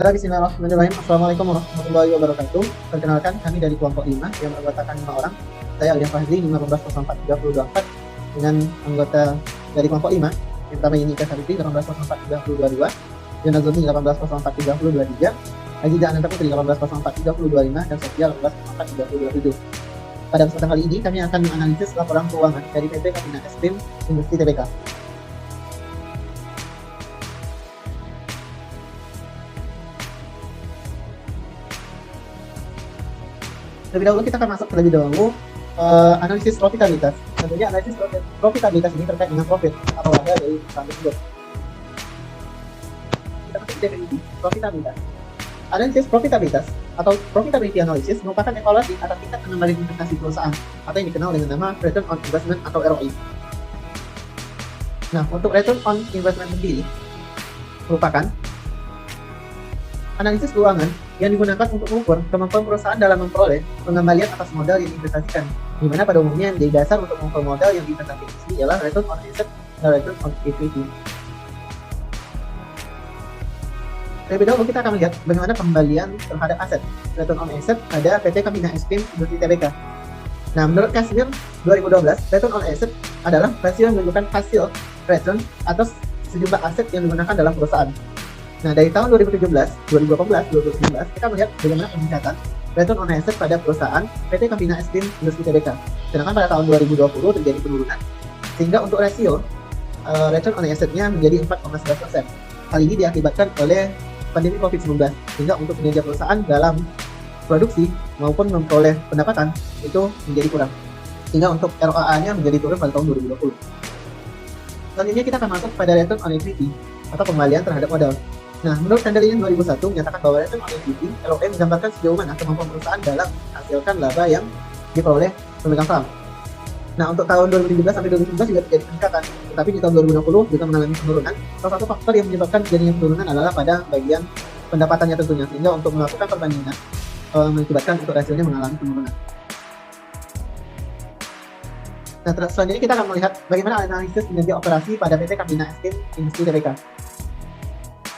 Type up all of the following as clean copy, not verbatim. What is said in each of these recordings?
Bismillahirrahmanirrahim. Assalamualaikum warahmatullahi wabarakatuh. Perkenalkan, kami dari kelompok 5 yang beranggotakan 5 orang. Saya Aldian Fahri 15043224 dengan anggota dari kelompok 5 yang pertama ini Ika Sariti 18043222, Yana Zumi 18043023, Aziza Ananta Putri 18043025, dan Sofia 18043027. Pada kesempatan kali ini kami akan menganalisis laporan keuangan dari PT Kapina Eskrim Industri Tbk. Terlebih dahulu kita akan masuk terlebih dahulu analisis profitabilitas. Tentunya analisis profitabilitas ini terkait dengan profit atau laba dari perusahaan tersebut. Kita masuk ke definisi profitabilitas. Analisis profitabilitas atau profitability analysis merupakan evaluasi atas tingkat pengembangan investasi perusahaan atau yang dikenal dengan nama return on investment atau ROI. Nah, untuk return on investment sendiri merupakan analisis keuangan yang digunakan untuk mengukur kemampuan perusahaan dalam memperoleh pengembalian atas modal yang diinvestasikan, di mana pada umumnya yang menjadi dasar untuk mengukur modal yang diinvestasikan ini ialah return on asset dan return on equity. Terlebih dahulu kita akan melihat bagaimana pengembalian terhadap aset return on asset pada PT Kapina Eskrim Industri Tbk. Nah, menurut Kasmir 2012, return on asset adalah rasio yang menunjukkan hasil return atas sejumlah aset yang digunakan dalam perusahaan. Nah, dari tahun 2017, 2018, 2019, kita melihat bagaimana peningkatan return on asset pada perusahaan PT Kapina Eskrim Industri Tbk. Sedangkan pada tahun 2020 terjadi penurunan, sehingga untuk rasio return on asset-nya menjadi 4,11%. Hal ini diakibatkan oleh pandemi COVID-19, sehingga untuk kinerja perusahaan dalam produksi maupun memperoleh pendapatan itu menjadi kurang. Sehingga untuk ROA-nya menjadi turun pada tahun 2020. Selanjutnya kita akan masuk pada return on equity atau pengembalian terhadap modal. Nah, menurut Kandelian 2001 menyatakan bahwa return on equity (ROE) menggambarkan sejauh mana kemampuan perusahaan dalam menghasilkan laba yang diperoleh pemegang saham. Nah, untuk tahun 2017 sampai 2019 juga terjadi peningkatan, tetapi di tahun 2020 juga mengalami penurunan. Salah satu faktor yang menyebabkan terjadinya penurunan adalah pada bagian pendapatannya tentunya, sehingga untuk melakukan perbandingan mengakibatkan untuk rasionya mengalami penurunan. Nah, selanjutnya kita akan melihat bagaimana analisis kinerja operasi pada PT Kapina Eskrim Industri Tbk.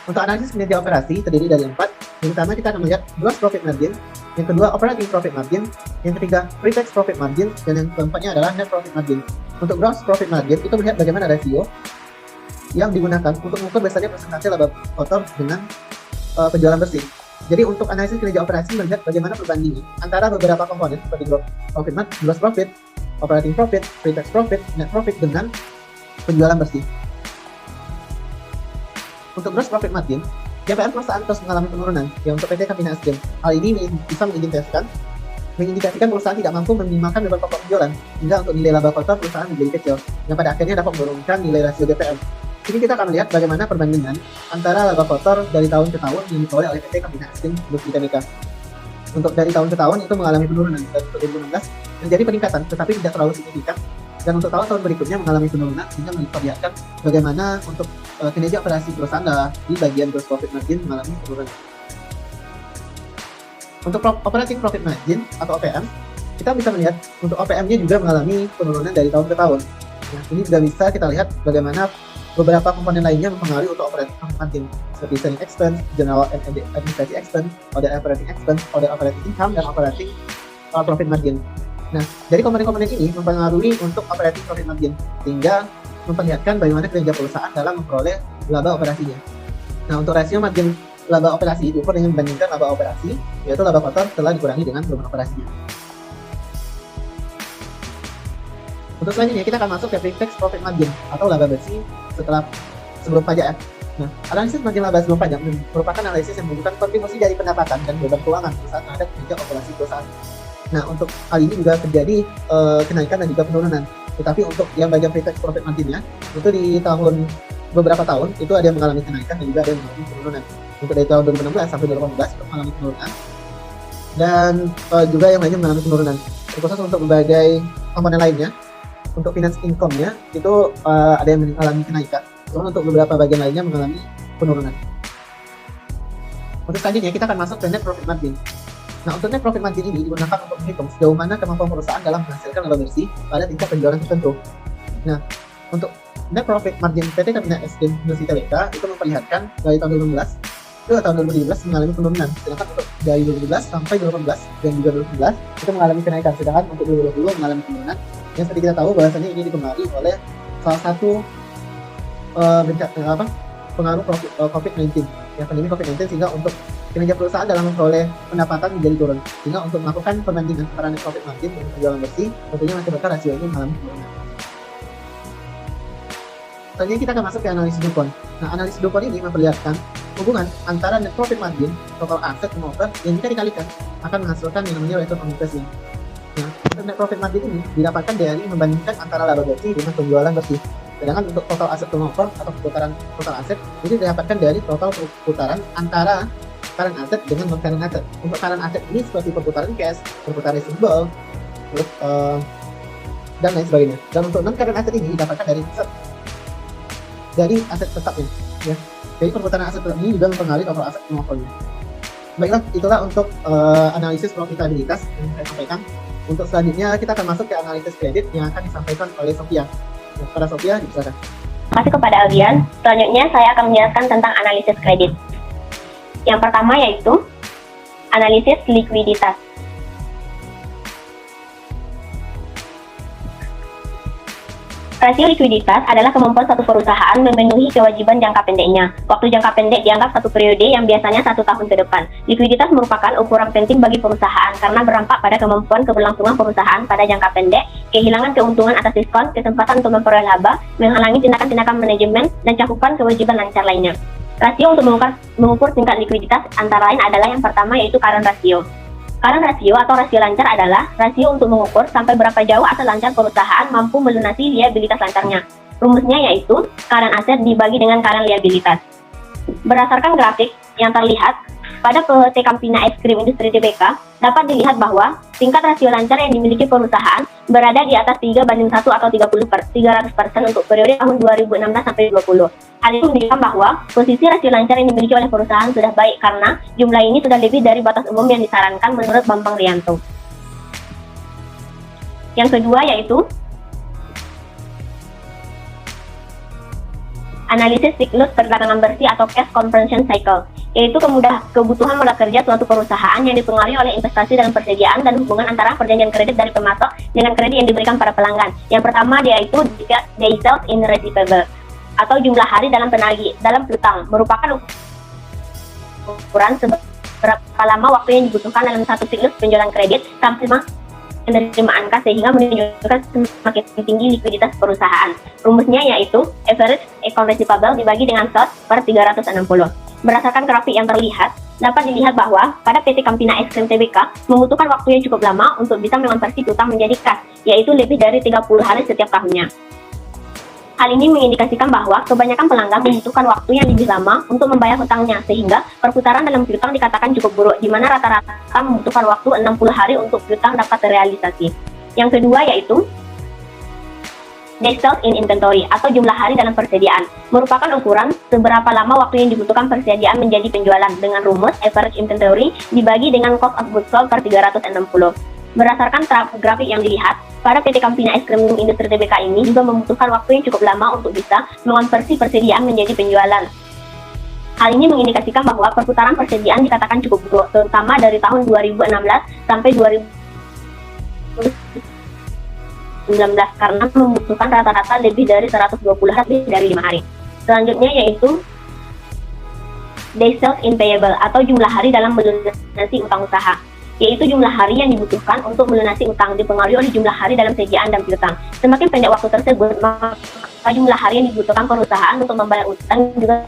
Untuk analisis kinerja operasi terdiri dari 4. Yang pertama kita akan melihat gross profit margin, yang kedua operating profit margin, yang ketiga pre-tax profit margin, dan yang keempatnya adalah net profit margin. Untuk gross profit margin itu melihat bagaimana rasio yang digunakan untuk mengukur besarnya persentase laba kotor dengan penjualan bersih. Jadi untuk analisis kinerja operasi melihat bagaimana perbandingan antara beberapa komponen seperti gross profit, operating profit, pre-tax profit, net profit dengan penjualan bersih. Untuk gross profit margin, GPM perusahaan terus mengalami penurunan yang untuk PT Kapina Eskrim. Hal ini bisa mengindikasikan perusahaan tidak mampu meminimalkan beban pokok penjualan, hingga untuk nilai laba kotor perusahaan menjadi kecil, yang pada akhirnya dapat menurunkan nilai rasio GPM. Jadi kita akan melihat bagaimana perbandingan antara laba kotor dari tahun ke tahun yang diperoleh oleh PT Kapina Eskrim Industri Tbk. Untuk dari tahun ke tahun itu mengalami penurunan, dan 2016 menjadi peningkatan, tetapi tidak terlalu signifikan. Dan untuk tahun-tahun berikutnya mengalami penurunan, sehingga memperlihatkan bagaimana untuk kinerja operasi perusahaan di bagian gross profit margin mengalami penurunan. Untuk operating profit margin atau OPM, kita bisa melihat untuk OPM-nya juga mengalami penurunan dari tahun ke tahun. Nah, ini juga bisa kita lihat bagaimana beberapa komponen lainnya mempengaruhi untuk operating profit margin, seperti selling expense, general and administrative expense, other operating expense, other operating income, dan operating profit margin. Nah, dari komponen-komponen ini mempengaruhi untuk operating profit margin, sehingga memperlihatkan bagaimana kinerja perusahaan dalam memperoleh laba operasinya. Nah, untuk rasio margin laba operasi diukur dengan membandingkan laba operasi, yaitu laba kotor setelah dikurangi dengan beban operasinya. Untuk selanjutnya kita akan masuk ke pre-tax profit margin atau laba bersih sebelum pajak. Nah, analisis margin laba sebelum pajak merupakan analisis yang menunjukkan kontribusi dari pendapatan dan beban keuangan perusahaan terhadap kinerja operasi perusahaan. Nah, untuk hal ini juga terjadi kenaikan dan juga penurunan. Tetapi untuk yang bagian pre-tax profit margin-nya, itu di beberapa tahun itu ada yang mengalami kenaikan dan juga ada yang mengalami penurunan. Untuk dari tahun 2016 sampai 2018 itu mengalami penurunan. Dan juga yang lainnya mengalami penurunan. Khusus untuk berbagai komponen lainnya, untuk finance income-nya itu ada yang mengalami kenaikan. Namun untuk beberapa bagian lainnya mengalami penurunan. Untuk selanjutnya kita akan masuk ke net profit margin. Nah, untuk net profit margin ini digunakan untuk menghitung sejauh mana kemampuan perusahaan dalam menghasilkan laba bersih pada tingkat penjualan tertentu. Nah, untuk net profit margin PT Kapina Eskrim Industri Tbk itu memperlihatkan dari tahun 2016 ke tahun 2017 mengalami penurunan, sedangkan untuk dari 2017 sampai 2018 dan juga 2019 itu mengalami kenaikan, sedangkan untuk 2020 mengalami penurunan. Yang seperti kita tahu bahwasanya ini dipengaruhi oleh salah satu pengaruh COVID-19, ya, pandemi COVID-19, sehingga untuk kinerja perusahaan dalam memperoleh pendapatan menjadi turun, sehingga untuk melakukan perbandingan antara net profit margin dengan penjualan bersih tentunya mengakibatkan rasio ini mengalami penurunan. Selanjutnya kita akan masuk ke analisis DuPont. Nah, analisis DuPont ini memperlihatkan hubungan antara net profit margin, total aset turnover, yang jika dikalikan akan menghasilkan yang namanya return on investment. Nah, net profit margin ini didapatkan dari membandingkan antara laba bersih dengan penjualan bersih. Sedangkan untuk total aset turnover atau perputaran total aset itu didapatkan dari total perputaran antara current asset dengan non-current asset. Untuk current asset ini seperti perputaran cash, perputaran receivable, terus dan lain sebagainya. Dan untuk non-current asset ini didapatkan dari aset tetapnya, ya. Jadi perputaran aset tetap ini juga mempengaruhi total aset turnover-nya. Baiklah, itulah untuk analisis profitabilitas yang saya sampaikan. Untuk selanjutnya kita akan masuk ke analisis kredit yang akan disampaikan oleh Sophia. Kepada Sophia, dipersilakan. Terima kasih kepada Aldian. Selanjutnya saya akan menjelaskan tentang analisis kredit. Yang pertama yaitu analisis likuiditas. Rasio likuiditas adalah kemampuan suatu perusahaan memenuhi kewajiban jangka pendeknya. Waktu jangka pendek dianggap satu periode yang biasanya 1 tahun ke depan. Likuiditas merupakan ukuran penting bagi perusahaan karena berdampak pada kemampuan keberlangsungan perusahahan pada jangka pendek, kehilangan keuntungan atas diskon, kesempatan untuk memperoleh laba, menghalangi tindakan-tindakan manajemen, dan cakupan kewajiban lancar lainnya. Rasio untuk mengukur tingkat likuiditas antara lain adalah yang pertama yaitu current ratio. Current ratio atau rasio lancar adalah rasio untuk mengukur sampai berapa jauh aset lancar perusahaan mampu melunasi liabilitas lancarnya. Rumusnya yaitu current asset dibagi dengan current liabilitas. Berdasarkan grafik yang terlihat pada PT Campina Es Krim Industri Tbk, dapat dilihat bahwa tingkat rasio lancar yang dimiliki perusahaan berada di atas 3:1 atau 300% untuk periode tahun 2016 sampai 2020. Hal ini menunjukkan bahwa posisi rasio lancar yang dimiliki oleh perusahaan sudah baik karena jumlah ini sudah lebih dari batas umum yang disarankan menurut Bambang Rianto. Yang kedua yaitu analisis siklus perdagangan bersih atau cash conversion cycle, yaitu kebutuhan modal kerja suatu perusahaan yang dipengaruhi oleh investasi dalam persediaan dan hubungan antara perjanjian kredit dari pemasok dengan kredit yang diberikan para pelanggan. Yang pertama yaitu day sales in receivable atau jumlah hari dalam piutang, merupakan ukuran seberapa lama waktu yang dibutuhkan dalam satu siklus penjualan kredit sampai penerimaan kas sehingga menunjukkan semakin tinggi likuiditas perusahaan. Rumusnya yaitu average account receivable dibagi dengan SOT per 360. Berdasarkan grafik yang terlihat, dapat dilihat bahwa pada PT Campina Es Krim Tbk membutuhkan waktu yang cukup lama untuk bisa mengonversi piutang menjadi kas, yaitu lebih dari 30 hari setiap tahunnya. Hal ini mengindikasikan bahwa kebanyakan pelanggan membutuhkan waktu yang lebih lama untuk membayar hutangnya, sehingga perputaran dalam piutang dikatakan cukup buruk, di mana rata-rata membutuhkan waktu 60 hari untuk piutang dapat terrealisasi. Yang kedua yaitu day sales in inventory atau jumlah hari dalam persediaan, merupakan ukuran seberapa lama waktu yang dibutuhkan persediaan menjadi penjualan dengan rumus average inventory dibagi dengan cost of goods sold per 360. Berdasarkan grafik yang dilihat, pada PT Campina Es Krim Industri Tbk ini juga membutuhkan waktu yang cukup lama untuk bisa mengonversi persediaan menjadi penjualan. Hal ini mengindikasikan bahwa perputaran persediaan dikatakan cukup buruk, terutama dari tahun 2016 sampai 2019 karena membutuhkan rata-rata lebih dari 120 hari dari 5 hari. Selanjutnya yaitu day sales in payable atau jumlah hari dalam melunasi utang usaha, yaitu jumlah hari yang dibutuhkan untuk melunasi utang dipengaruhi oleh jumlah hari dalam sediaan dan piutang. Semakin pendek waktu tersebut, maka jumlah hari yang dibutuhkan perusahaan untuk membayar utang juga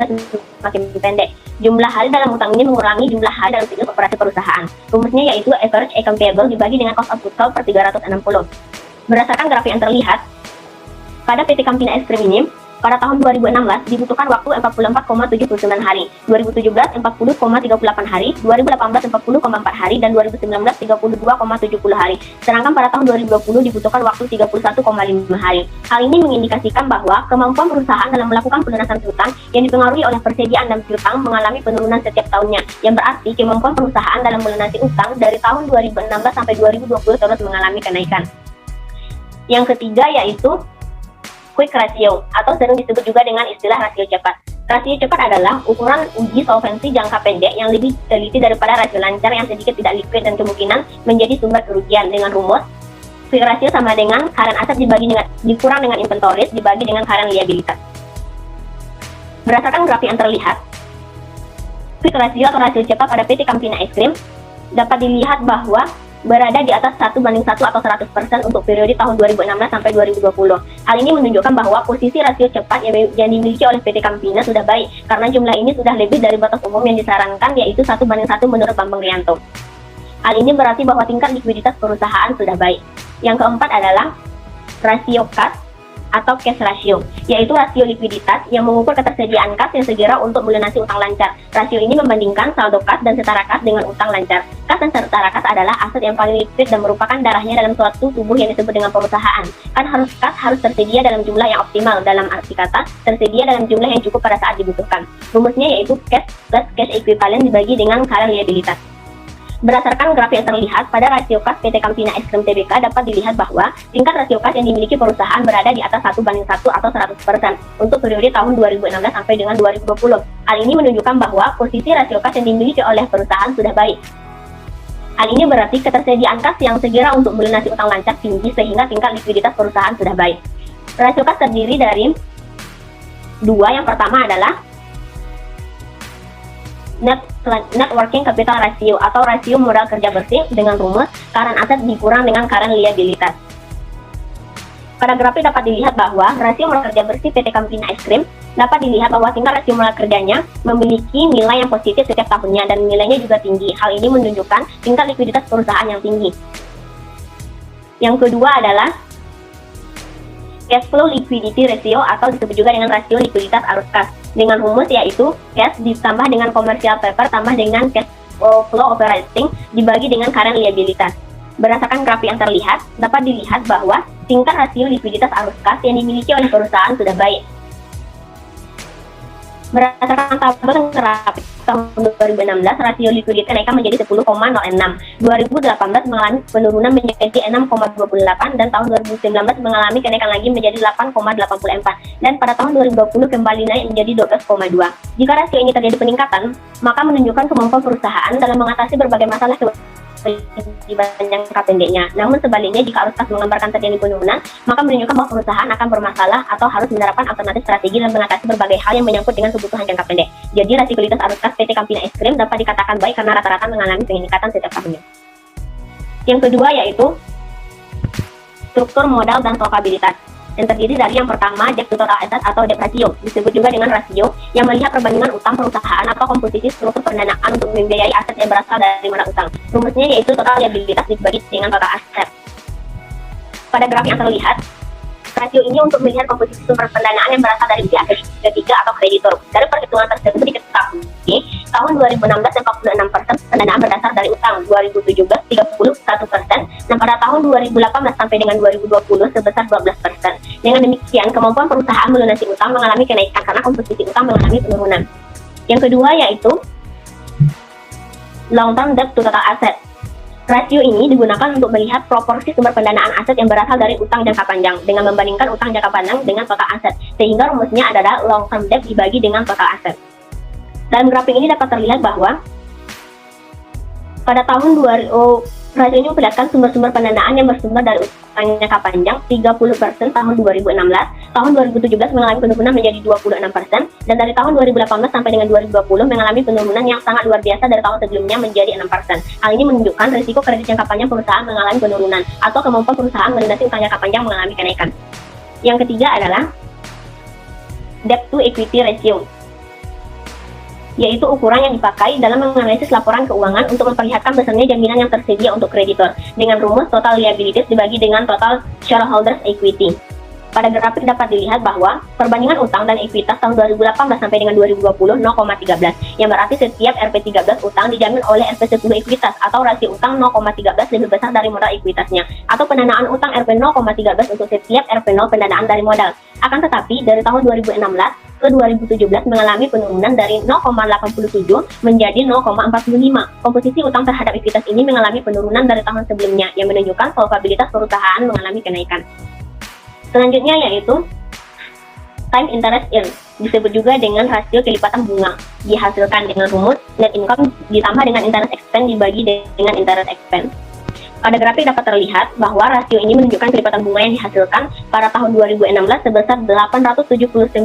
semakin pendek. Jumlah hari dalam utang ini mengurangi jumlah hari dalam siklus operasi perusahaan. Rumusnya yaitu average account payable dibagi dengan cost of goods sold per 360. Berdasarkan grafik yang terlihat, pada PT Campina Es Krim ini, pada tahun 2016 dibutuhkan waktu 44,79 hari, 2017 40,38 hari, 2018 40,4 hari, dan 2019 32,70 hari. Sedangkan pada tahun 2020 dibutuhkan waktu 31,5 hari. Hal ini mengindikasikan bahwa kemampuan perusahaan dalam melakukan pelunasan piutang yang dipengaruhi oleh persediaan dan piutang mengalami penurunan setiap tahunnya, yang berarti kemampuan perusahaan dalam melunasi utang dari tahun 2016 sampai 2020 terus mengalami kenaikan. Yang ketiga yaitu quick ratio atau sering disebut juga dengan istilah rasio cepat. Rasio cepat adalah ukuran uji solvensi jangka pendek yang lebih teliti daripada rasio lancar yang sedikit tidak liquid dan kemungkinan menjadi sumber kerugian. Dengan rumus, quick ratio sama dengan current asset dikurang dengan inventories dibagi dengan current liabilities. Berdasarkan grafik yang terlihat, quick ratio atau rasio cepat pada PT Campina Ice Cream dapat dilihat bahwa berada di atas 1:1 atau 100% untuk periode tahun 2016 sampai 2020. Hal ini menunjukkan bahwa posisi rasio cepat yang dimiliki oleh PT Campina sudah baik, karena jumlah ini sudah lebih dari batas umum yang disarankan, yaitu 1:1 menurut Bambang Rianto. Hal ini berarti bahwa tingkat likuiditas perusahaan sudah baik. Yang keempat adalah rasio cash atau cash ratio, yaitu rasio likuiditas yang mengukur ketersediaan kas yang segera untuk melunasi utang lancar. Rasio ini membandingkan saldo kas dan setara kas dengan utang lancar. Kas dan setara kas adalah aset yang paling liquid dan merupakan darahnya dalam suatu tubuh yang disebut dengan perusahaan. Kas harus tersedia dalam jumlah yang optimal, dalam arti kata tersedia dalam jumlah yang cukup pada saat dibutuhkan. Rumusnya yaitu cash plus cash equivalent dibagi dengan current liabilities. Berdasarkan grafik yang terlihat, pada rasio kas PT Campina Ice Cream Tbk dapat dilihat bahwa tingkat rasio kas yang dimiliki perusahaan berada di atas 1:1 atau 100% untuk periode tahun 2016 sampai dengan 2020. Hal ini menunjukkan bahwa posisi rasio kas yang dimiliki oleh perusahaan sudah baik. Hal ini berarti ketersediaan kas yang segera untuk melunasi utang lancar tinggi sehingga tingkat likuiditas perusahaan sudah baik. Rasio kas terdiri dari dua. Yang pertama adalah net working capital ratio atau rasio modal kerja bersih dengan rumus current asset dikurang dengan current liabilities. Pada grafik dapat dilihat bahwa rasio modal kerja bersih PT Campina Ice Cream dapat dilihat bahwa tingkat rasio modal kerjanya memiliki nilai yang positif setiap tahunnya dan nilainya juga tinggi. Hal ini menunjukkan tingkat likuiditas perusahaan yang tinggi. Yang kedua adalah cash flow liquidity ratio atau disebut juga dengan rasio likuiditas arus kas dengan rumus yaitu cash ditambah dengan commercial paper tambah dengan cash flow operating dibagi dengan current liabilities. Berdasarkan grafik yang terlihat, dapat dilihat bahwa tingkat rasio likuiditas arus kas yang dimiliki oleh perusahaan sudah baik. Berdasarkan tabel grafik tahun 2016, rasio likuiditas naik menjadi 10,06. 2018 mengalami penurunan menjadi 6,28 dan tahun 2019 mengalami kenaikan lagi menjadi 8,84 dan pada tahun 2020 kembali naik menjadi 12,2. Jika rasio ini terjadi peningkatan, maka menunjukkan kemampuan perusahaan dalam mengatasi berbagai masalah di jangka pendeknya. Namun sebaliknya, jika arus kas menggambarkan terjadi penurunan, maka menunjukkan bahwa perusahaan akan bermasalah atau harus menerapkan alternatif strategi dalam mengatasi berbagai hal yang menyangkut dengan kebutuhan jangka pendek. Jadi rasio likuiditas arus kas PT Campina Ice Cream dapat dikatakan baik karena rata-rata mengalami peningkatan setiap tahunnya. Yang kedua yaitu struktur modal dan solvabilitas, yang terdiri dari yang pertama debt to total asset atau debt ratio, disebut juga dengan rasio yang melihat perbandingan utang perusahaan atau komposisi struktur pendanaan untuk membiayai aset yang berasal dari modal utang. Rumusnya yaitu total liabilitas dibagi dengan total aset. Pada grafik yang terlihat, rasio ini untuk melihat komposisi sumber pendanaan yang berasal dari pihak ketiga atau kreditor. Dari perhitungan tersebut diketahui tahun 2016 46% pendanaan berdasar dari utang, 2017 31%, dan pada tahun 2018 sampai dengan 2020 sebesar 12%. Dengan demikian, kemampuan perusahaan melunasi utang mengalami kenaikan karena komposisi utang mengalami penurunan. Yang kedua yaitu long term debt to total asset. Rasio ini digunakan untuk melihat proporsi sumber pendanaan aset yang berasal dari utang jangka panjang dengan membandingkan utang jangka panjang dengan total aset, sehingga rumusnya adalah long term debt dibagi dengan total aset. Dalam grafik ini dapat terlihat bahwa pada tahun rasio ini memperlihatkan sumber-sumber pendanaan yang bersumber dari utang jangka panjang 30% tahun 2016, tahun 2017 mengalami penurunan menjadi 26%, dan dari tahun 2018 sampai dengan 2020 mengalami penurunan yang sangat luar biasa dari tahun sebelumnya menjadi 6%. Hal ini menunjukkan risiko kredit jangka panjang perusahaan mengalami penurunan atau kemampuan perusahaan melunasi utang jangka panjang mengalami kenaikan. Yang ketiga adalah debt to equity ratio, yaitu ukuran yang dipakai dalam menganalisis laporan keuangan untuk memperlihatkan besarnya jaminan yang tersedia untuk kreditor dengan rumus total liabilities dibagi dengan total shareholders equity. Pada grafik dapat dilihat bahwa perbandingan utang dan ekuitas tahun 2018 sampai dengan 2020 0,13, yang berarti setiap Rp13 utang dijamin oleh Rp10 ekuitas atau rasio utang 0,13 lebih besar dari modal ekuitasnya, atau pendanaan utang Rp 0,13 untuk setiap Rp0 pendanaan dari modal. Akan tetapi dari tahun 2016 ke 2017 mengalami penurunan dari 0,87 menjadi 0,45. Komposisi utang terhadap ekuitas ini mengalami penurunan dari tahun sebelumnya, yang menunjukkan solvabilitas perusahaan mengalami kenaikan. Selanjutnya yaitu time interest yield. disebut juga dengan rasio kelipatan bunga, dihasilkan dengan rumus net income ditambah dengan interest expense dibagi dengan interest expense. Pada grafik dapat terlihat bahwa rasio ini menunjukkan kelipatan bunga yang dihasilkan pada tahun 2016 sebesar 879,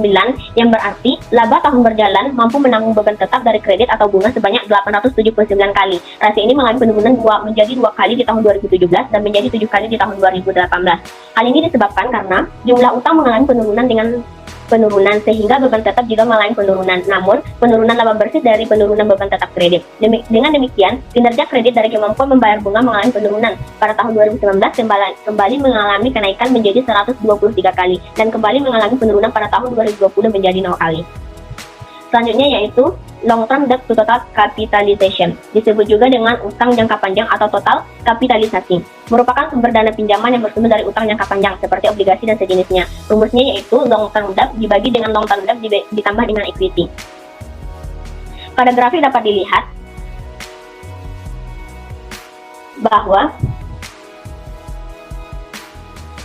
yang berarti laba tahun berjalan mampu menanggung beban tetap dari kredit atau bunga sebanyak 879 kali. Rasio ini mengalami penurunan menjadi 2 kali di tahun 2017 dan menjadi 7 kali di tahun 2018. Hal ini disebabkan karena jumlah utang mengalami penurunan sehingga beban tetap juga mengalami penurunan. Namun, penurunan laba bersih dari penurunan beban tetap kredit. Dengan demikian, kinerja kredit dari kemampuan membayar bunga mengalami penurunan. Pada tahun 2019 kembali mengalami kenaikan menjadi 123 kali dan kembali mengalami penurunan pada tahun 2020 menjadi 0 kali. Selanjutnya yaitu long term debt to total capitalization, disebut juga dengan utang jangka panjang atau total kapitalisasi. Merupakan sumber dana pinjaman yang bersumber dari utang jangka panjang seperti obligasi dan sejenisnya. Rumusnya yaitu long term debt dibagi dengan long term debt ditambah dengan equity. Pada grafik dapat dilihat bahwa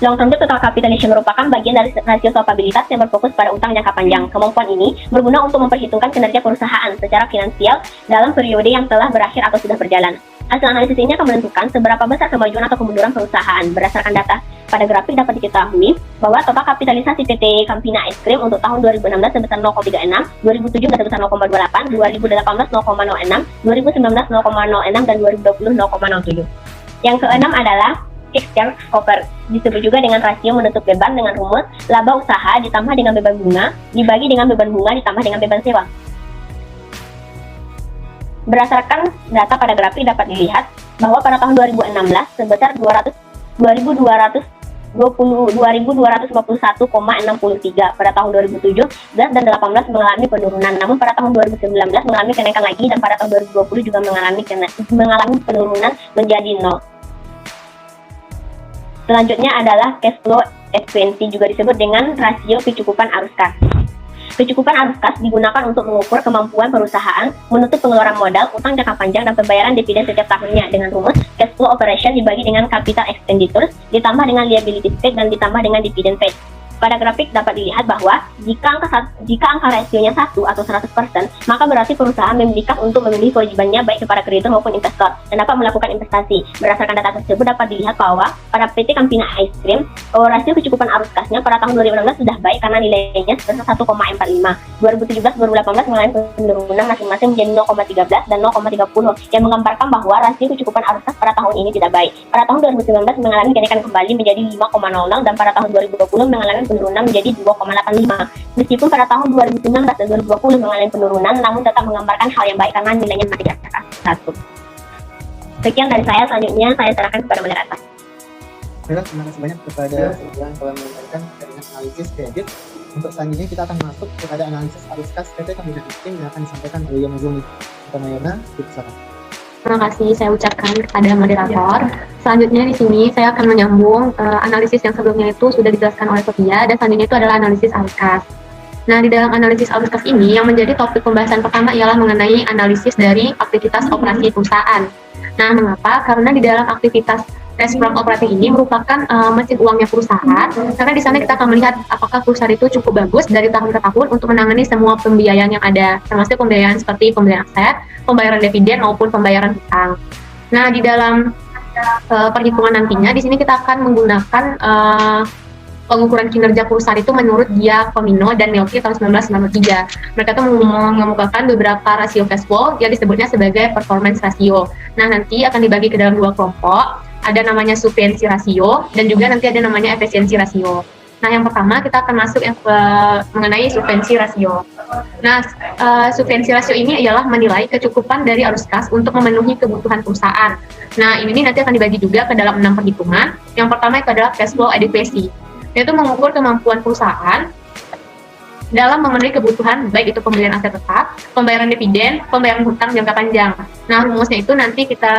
long term debt total capitalization merupakan bagian dari rasio solvabilitas yang berfokus pada utang jangka panjang. Kemampuan ini berguna untuk memperhitungkan kinerja perusahaan secara finansial dalam periode yang telah berakhir atau sudah berjalan. Hasil analisis ini akan menentukan seberapa besar kemajuan atau kemunduran perusahaan. Berdasarkan data pada grafik dapat diketahui bahwa total kapitalisasi PT Campina Ice Cream untuk tahun 2016 sebesar 0,36, 2017 sebesar 0,28, 2018 0,06, 2019 0,06, dan 2020 0,07. Yang keenam adalah fixed charge cover, disebut juga dengan rasio menutup beban dengan rumus laba usaha ditambah dengan beban bunga dibagi dengan beban bunga ditambah dengan beban sewa. Berdasarkan data pada grafik dapat dilihat bahwa pada tahun 2016 sebesar 2.251,63 pada tahun 2017 dan 2018 mengalami penurunan, namun pada tahun 2019 mengalami kenaikan lagi dan pada tahun 2020 juga mengalami penurunan menjadi 0. Selanjutnya adalah cash flow efficiency, juga disebut dengan rasio kecukupan arus kas. Kecukupan arus kas digunakan untuk mengukur kemampuan perusahaan menutup pengeluaran modal, utang jangka panjang, dan pembayaran dividen setiap tahunnya dengan rumus cash flow operation dibagi dengan capital expenditures ditambah dengan liability paid dan ditambah dengan dividend paid. Pada grafik dapat dilihat bahwa jika angka rasionya 1 atau 100%, maka berarti perusahaan memiliki hak untuk memenuhi kewajibannya baik kepada kreditur maupun investor dan dapat melakukan investasi. Berdasarkan data tersebut dapat dilihat bahwa pada PT Campina Ice Cream, rasio kecukupan arus kasnya pada tahun 2016 sudah baik karena nilainya sebesar 1,45. 2017-2018 mengalami penurunan masing-masing menjadi 0,13 dan 0,30 yang menggambarkan bahwa rasio kecukupan arus kas pada tahun ini tidak baik. Pada tahun 2019 mengalami kenaikan kembali menjadi 5,00 dan pada tahun 2020 mengalami penurunan menjadi 2,85. Meskipun pada tahun 2019 dan 2020 mengalami penurunan, namun tetap menggambarkan hal yang baik karena nilainya masih di atas 1. Sekian dari saya, selanjutnya saya serahkan kepada moderator. Baiklah, terima kasih banyak kepada yang telah menyampaikan dengan analisis kredit. Untuk selanjutnya kita akan masuk kepada analisis arus kas PT Campina Ice Cream yang akan disampaikan oleh Yona Zumi. Yona, dipersilakan. Terima kasih saya ucapkan kepada moderator. Selanjutnya di sini saya akan menyambung analisis yang sebelumnya itu sudah dijelaskan oleh Sophia, dan selanjutnya itu adalah analisis arus kas. Nah, di dalam analisis arus kas ini yang menjadi topik pembahasan pertama ialah mengenai analisis dari aktivitas operasi perusahaan. Nah, mengapa? Karena di dalam aktivitas cash from operating ini merupakan mesin uangnya perusahaan, karena di sana kita akan melihat apakah perusahaan itu cukup bagus dari tahun ke tahun untuk menangani semua pembiayaan yang ada, termasuk pembiayaan seperti pembiayaan aset, pembayaran dividen maupun pembayaran hutang. Nah, di dalam perhitungan nantinya di sini kita akan menggunakan pengukuran kinerja perusahaan itu menurut Giacomino dan Melki tahun 1993. Mereka itu mengemukakan beberapa rasio cash flow yang disebutnya sebagai performance ratio. Nah, nanti akan dibagi ke dalam 2 kelompok. Ada namanya sufficiency ratio dan juga nanti ada namanya efficiency ratio. Nah, yang pertama kita akan masuk yang mengenai sufficiency ratio. Nah, sufficiency ratio ini ialah menilai kecukupan dari arus kas untuk memenuhi kebutuhan perusahaan. Nah, ini nanti akan dibagi juga ke dalam 6 perhitungan. Yang pertama itu adalah cash flow adequacy, yaitu mengukur kemampuan perusahaan dalam memenuhi kebutuhan baik itu pembelian aset tetap, pembayaran dividen, pembayaran hutang jangka panjang. Nah, rumusnya itu nanti kita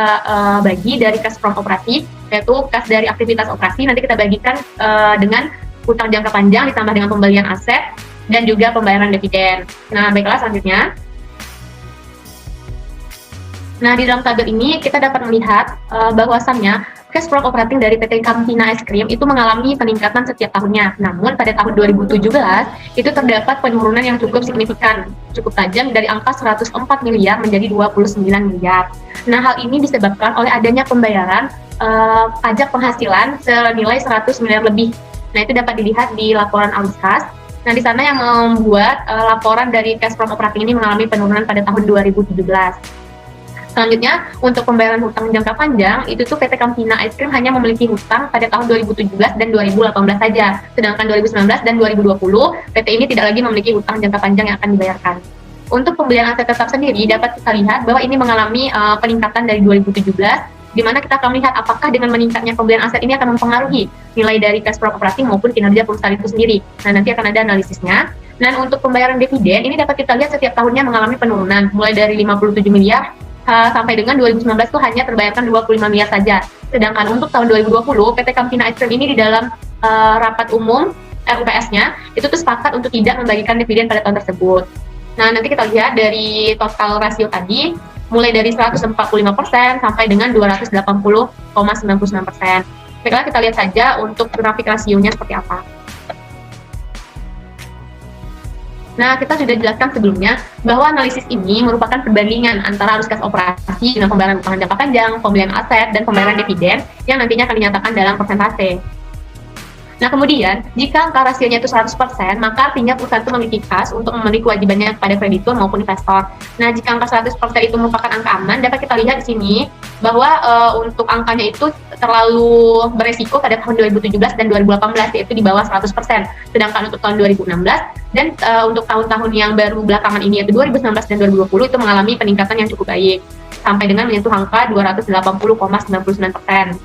bagi dari cash from operasi, yaitu kas dari aktivitas operasi, nanti kita bagikan dengan hutang jangka panjang ditambah dengan pembelian aset dan juga pembayaran dividen. Nah, baiklah selanjutnya. Nah, di dalam tabel ini kita dapat melihat bahwasannya cash from operating dari PT Campina Es Krim itu mengalami peningkatan setiap tahunnya. Namun pada tahun 2017 itu terdapat penurunan yang cukup signifikan, cukup tajam dari angka 104 miliar menjadi 29 miliar. Nah, hal ini disebabkan oleh adanya pembayaran pajak penghasilan senilai 100 miliar lebih. Nah, itu dapat dilihat di laporan arus kas. Nah, di sana yang membuat laporan dari cash from operating ini mengalami penurunan pada tahun 2017. Selanjutnya, untuk pembayaran hutang jangka panjang, itu tuh PT Campina Es Krim hanya memiliki hutang pada tahun 2017 dan 2018 saja. Sedangkan 2019 dan 2020, PT ini tidak lagi memiliki hutang jangka panjang yang akan dibayarkan. Untuk pembelian aset tetap sendiri, dapat kita lihat bahwa ini mengalami peningkatan dari 2017, di mana kita akan melihat apakah dengan meningkatnya pembelian aset ini akan mempengaruhi nilai dari cash from operating maupun kinerja perusahaan itu sendiri. Nah, nanti akan ada analisisnya. Dan untuk pembayaran dividen, ini dapat kita lihat setiap tahunnya mengalami penurunan, mulai dari 57 miliar, sampai dengan 2019 itu hanya terbayarkan 25 miliar saja. Sedangkan untuk tahun 2020, PT Campina Es Krim ini di dalam rapat umum RUPS-nya, itu tuh sepakat untuk tidak membagikan dividen pada tahun tersebut. Nah, nanti kita lihat dari total rasio tadi, mulai dari 145% sampai dengan 280,99%. Baiklah, kita lihat saja untuk grafik rasionya seperti apa. Nah, kita sudah jelaskan sebelumnya bahwa analisis ini merupakan perbandingan antara arus kas operasi dengan pembayaran utang jangka panjang, pembelian aset, dan pembayaran dividen yang nantinya akan dinyatakan dalam persentase. Nah, kemudian, jika angka rasionya itu 100%, maka artinya perusahaan itu memiliki kas untuk memenuhi kewajibannya kepada kreditur maupun investor. Nah, jika angka 100% itu merupakan angka aman, dapat kita lihat di sini bahwa untuk angkanya itu terlalu beresiko pada tahun 2017 dan 2018, yaitu di bawah 100%. Sedangkan untuk tahun 2016 dan untuk tahun-tahun yang baru belakangan ini, yaitu 2019 dan 2020, itu mengalami peningkatan yang cukup baik, sampai dengan menyentuh angka 280,99%.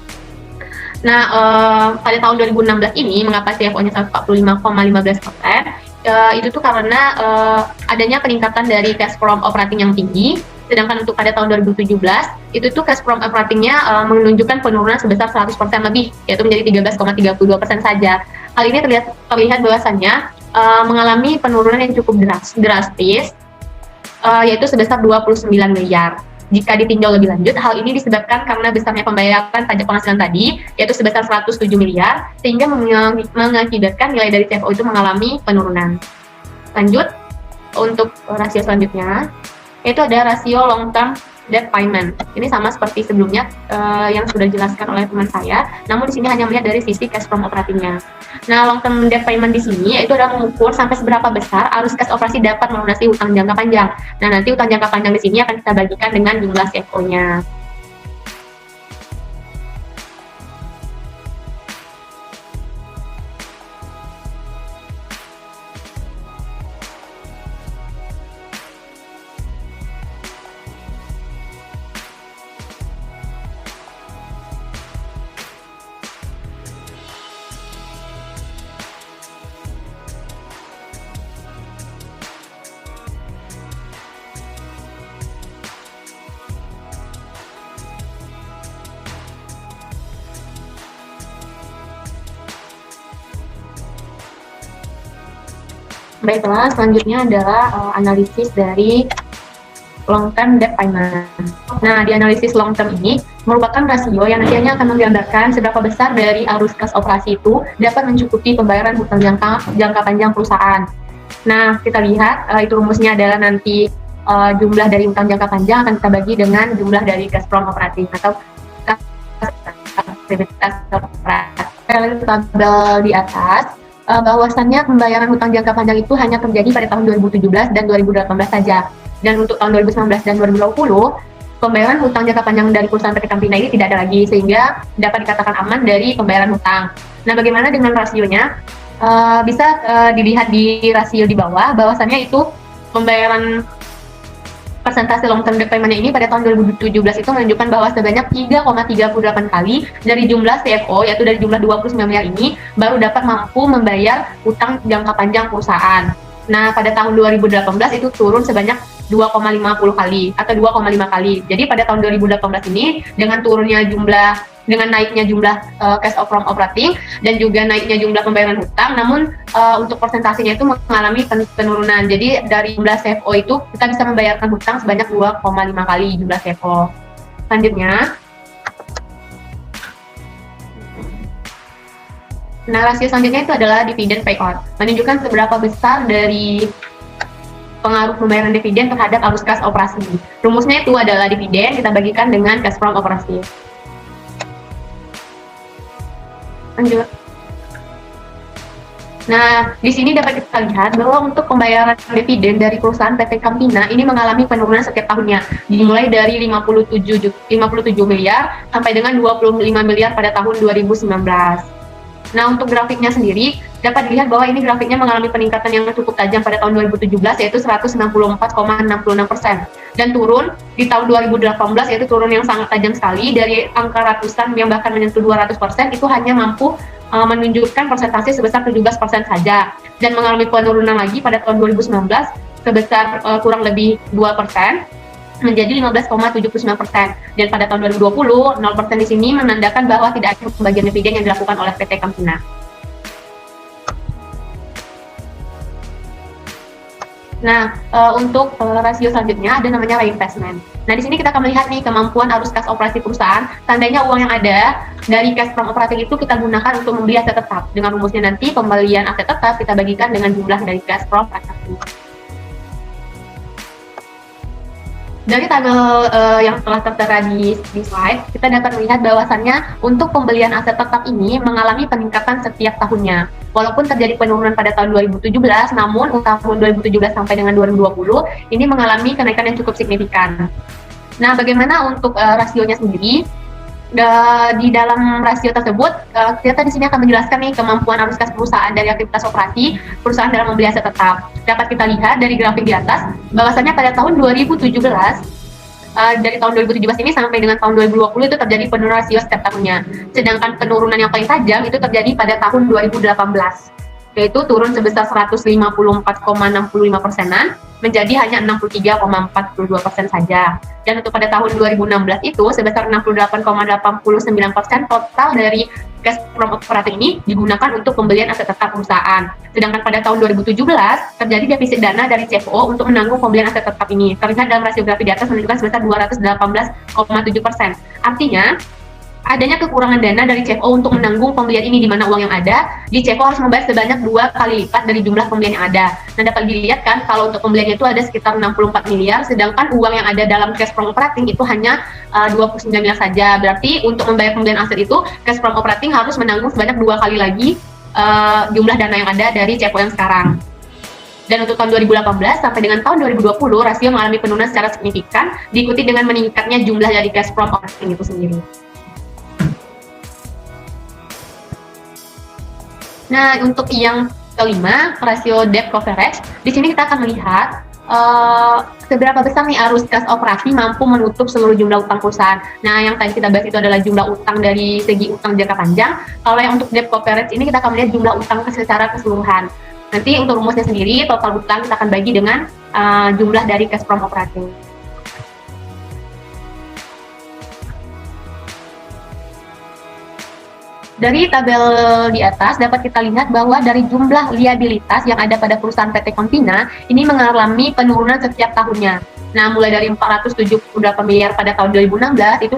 Nah, pada tahun 2016 ini, mengapa CFO-nya 145,15%? Itu tuh karena adanya peningkatan dari cash from operating yang tinggi. Sedangkan untuk pada tahun 2017, itu tuh cash from operating-nya menunjukkan penurunan sebesar 100% lebih, yaitu menjadi 13,32% saja. Hal ini terlihat bahwasannya mengalami penurunan yang cukup drastis, yaitu sebesar 29 miliar. Jika ditinjau lebih lanjut, hal ini disebabkan karena besarnya pembayaran pajak penghasilan tadi, yaitu sebesar 107 miliar, sehingga mengakibatkan nilai dari CFO itu mengalami penurunan. Lanjut, untuk rasio selanjutnya, yaitu ada rasio long term debt payment. Ini sama seperti sebelumnya yang sudah dijelaskan oleh teman saya, namun di sini hanya melihat dari sisi cash from operating-nya. Nah, long term debt payment di sini yaitu adalah mengukur sampai seberapa besar arus kas operasi dapat melunasi utang jangka panjang. Nah, nanti utang jangka panjang di sini akan kita bagikan dengan jumlah CFO-nya. Baiklah, selanjutnya adalah analisis dari long term debt payment. Nah, di analisis long term ini merupakan rasio yang nantinya akan menggambarkan seberapa besar dari arus kas operasi itu dapat mencukupi pembayaran hutang jangka panjang perusahaan. Nah, kita lihat itu rumusnya adalah nanti jumlah dari hutang jangka panjang akan kita bagi dengan jumlah dari cash from operating atau aktivitas operating. Tabel di atas bahwasannya pembayaran hutang jangka panjang itu hanya terjadi pada tahun 2017 dan 2018 saja. Dan untuk tahun 2019 dan 2020, pembayaran hutang jangka panjang dari perusahaan PT Campina ini tidak ada lagi, sehingga dapat dikatakan aman dari pembayaran hutang. Nah, bagaimana dengan rasionya? Bisa dilihat di rasio di bawah, bahwasannya itu pembayaran persentase long term debt payment ini pada tahun 2017 itu menunjukkan bahwa sebanyak 3,38 kali dari jumlah CFO, yaitu dari jumlah 29 miliar ini, baru dapat mampu membayar hutang jangka panjang perusahaan. Nah, pada tahun 2018 itu turun sebanyak 2,50 kali atau 2,5 kali. Jadi pada tahun 2018 ini dengan naiknya jumlah cash from operating dan juga naiknya jumlah pembayaran hutang, namun untuk persentasenya itu mengalami penurunan. Jadi dari jumlah CFO itu kita bisa membayarkan hutang sebanyak 2,5 kali jumlah CFO. Selanjutnya, Nah, rasio selanjutnya itu adalah dividen payout, menunjukkan seberapa besar dari pengaruh pembayaran dividen terhadap arus kas operasi. Rumusnya itu adalah dividen kita bagikan dengan cash from operasi. Lanjut. Nah, di sini dapat kita lihat bahwa untuk pembayaran dividen dari perusahaan PT Campina ini mengalami penurunan setiap tahunnya, dimulai dari 57 miliar sampai dengan 25 miliar pada tahun 2019. Nah, untuk grafiknya sendiri, dapat dilihat bahwa ini grafiknya mengalami peningkatan yang cukup tajam pada tahun 2017, yaitu 164,66%. Dan turun di tahun 2018, yaitu turun yang sangat tajam sekali, dari angka ratusan yang bahkan menyentuh 200%, itu hanya mampu menunjukkan persentase sebesar 17% saja. Dan mengalami penurunan lagi pada tahun 2019, sebesar kurang lebih 2%. Menjadi 15,79%. Dan pada tahun 2020, 0% di sini menandakan bahwa tidak ada pembagian dividen yang dilakukan oleh PT Campina. Nah, untuk rasio selanjutnya ada namanya reinvestment. Nah, di sini kita akan melihat nih kemampuan arus kas operasi perusahaan. Seandainya uang yang ada dari cash from operating itu kita gunakan untuk membeli aset tetap. Dengan rumusnya nanti pembelian aset tetap kita bagikan dengan jumlah dari cash from operating. Dari tabel yang telah tertera di slide, kita dapat melihat bahwasannya untuk pembelian aset tetap ini mengalami peningkatan setiap tahunnya. Walaupun terjadi penurunan pada tahun 2017, namun untuk tahun 2017 sampai dengan 2020 ini mengalami kenaikan yang cukup signifikan. Nah, bagaimana untuk rasionya sendiri? Di dalam rasio tersebut, kita di sini akan menjelaskan nih kemampuan arus kas perusahaan dari aktivitas operasi perusahaan dalam membeli aset tetap. Dapat kita lihat dari grafik di atas, bahwasannya pada tahun 2017, dari tahun 2017 ini sampai dengan tahun 2020 itu terjadi penurunan rasio setiap tahunnya. Sedangkan penurunan yang paling tajam itu terjadi pada tahun 2018, yaitu turun sebesar 154,65%-an menjadi hanya 63,42% saja. Dan untuk pada tahun 2016 itu sebesar 68,89% total dari cash from operating ini digunakan untuk pembelian aset tetap perusahaan. Sedangkan pada tahun 2017 terjadi defisit dana dari CFO untuk menanggung pembelian aset tetap ini. Terlihat dalam rasio grafik di atas menunjukkan sebesar 218,7%. Artinya, adanya kekurangan dana dari CFO untuk menanggung pembelian ini, di mana uang yang ada di CFO harus membayar sebanyak 2 kali lipat dari jumlah pembelian yang ada. Nah, dapat dilihat kan kalau untuk pembeliannya itu ada sekitar 64 miliar, sedangkan uang yang ada dalam cash from operating itu hanya 29 miliar saja. Berarti untuk membayar pembelian aset itu cash from operating harus menanggung sebanyak 2 kali lagi jumlah dana yang ada dari CFO yang sekarang. Dan untuk tahun 2018 sampai dengan tahun 2020 rasio mengalami penurunan secara signifikan, diikuti dengan meningkatnya jumlah dari cash from operating itu sendiri. Nah, untuk yang kelima, rasio debt coverage, di sini kita akan melihat seberapa besar nih arus kas operasi mampu menutup seluruh jumlah utang perusahaan. Nah, yang tadi kita bahas itu adalah jumlah utang dari segi utang jangka panjang. Kalau yang untuk debt coverage ini kita akan melihat jumlah utang secara keseluruhan. Nanti untuk rumusnya sendiri, total utang kita akan bagi dengan jumlah dari cash from operating. Dari tabel di atas dapat kita lihat bahwa dari jumlah liabilitas yang ada pada perusahaan PT Campina ini mengalami penurunan setiap tahunnya. Nah, mulai dari 478 miliar pada tahun 2016 itu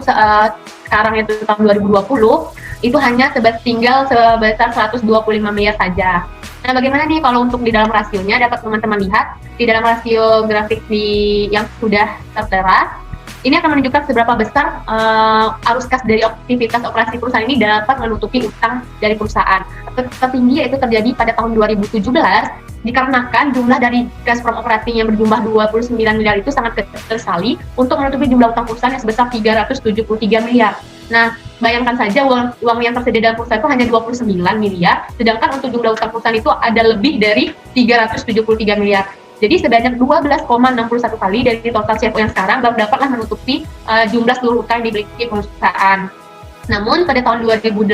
sekarang itu tahun 2020 itu hanya tinggal sebesar 125 miliar saja. Nah, bagaimana nih kalau untuk di dalam rasionya? Dapat teman-teman lihat di dalam rasio grafik yang sudah tertera. Ini akan menunjukkan seberapa besar arus kas dari aktivitas operasi perusahaan ini dapat menutupi utang dari perusahaan. Tertinggi yaitu terjadi pada tahun 2017, dikarenakan jumlah dari cash from operating yang berjumlah 29 miliar itu sangat kecil sekali untuk menutupi jumlah utang perusahaan yang sebesar 373 miliar. Nah, bayangkan saja uang yang tersedia dalam perusahaan itu hanya 29 miliar, sedangkan untuk jumlah utang perusahaan itu ada lebih dari 373 miliar. Jadi sebanyak 12,61 kali dari total CFO yang sekarang baru dapatlah menutupi jumlah seluruh utang yang dimiliki perusahaan. Namun pada tahun 2018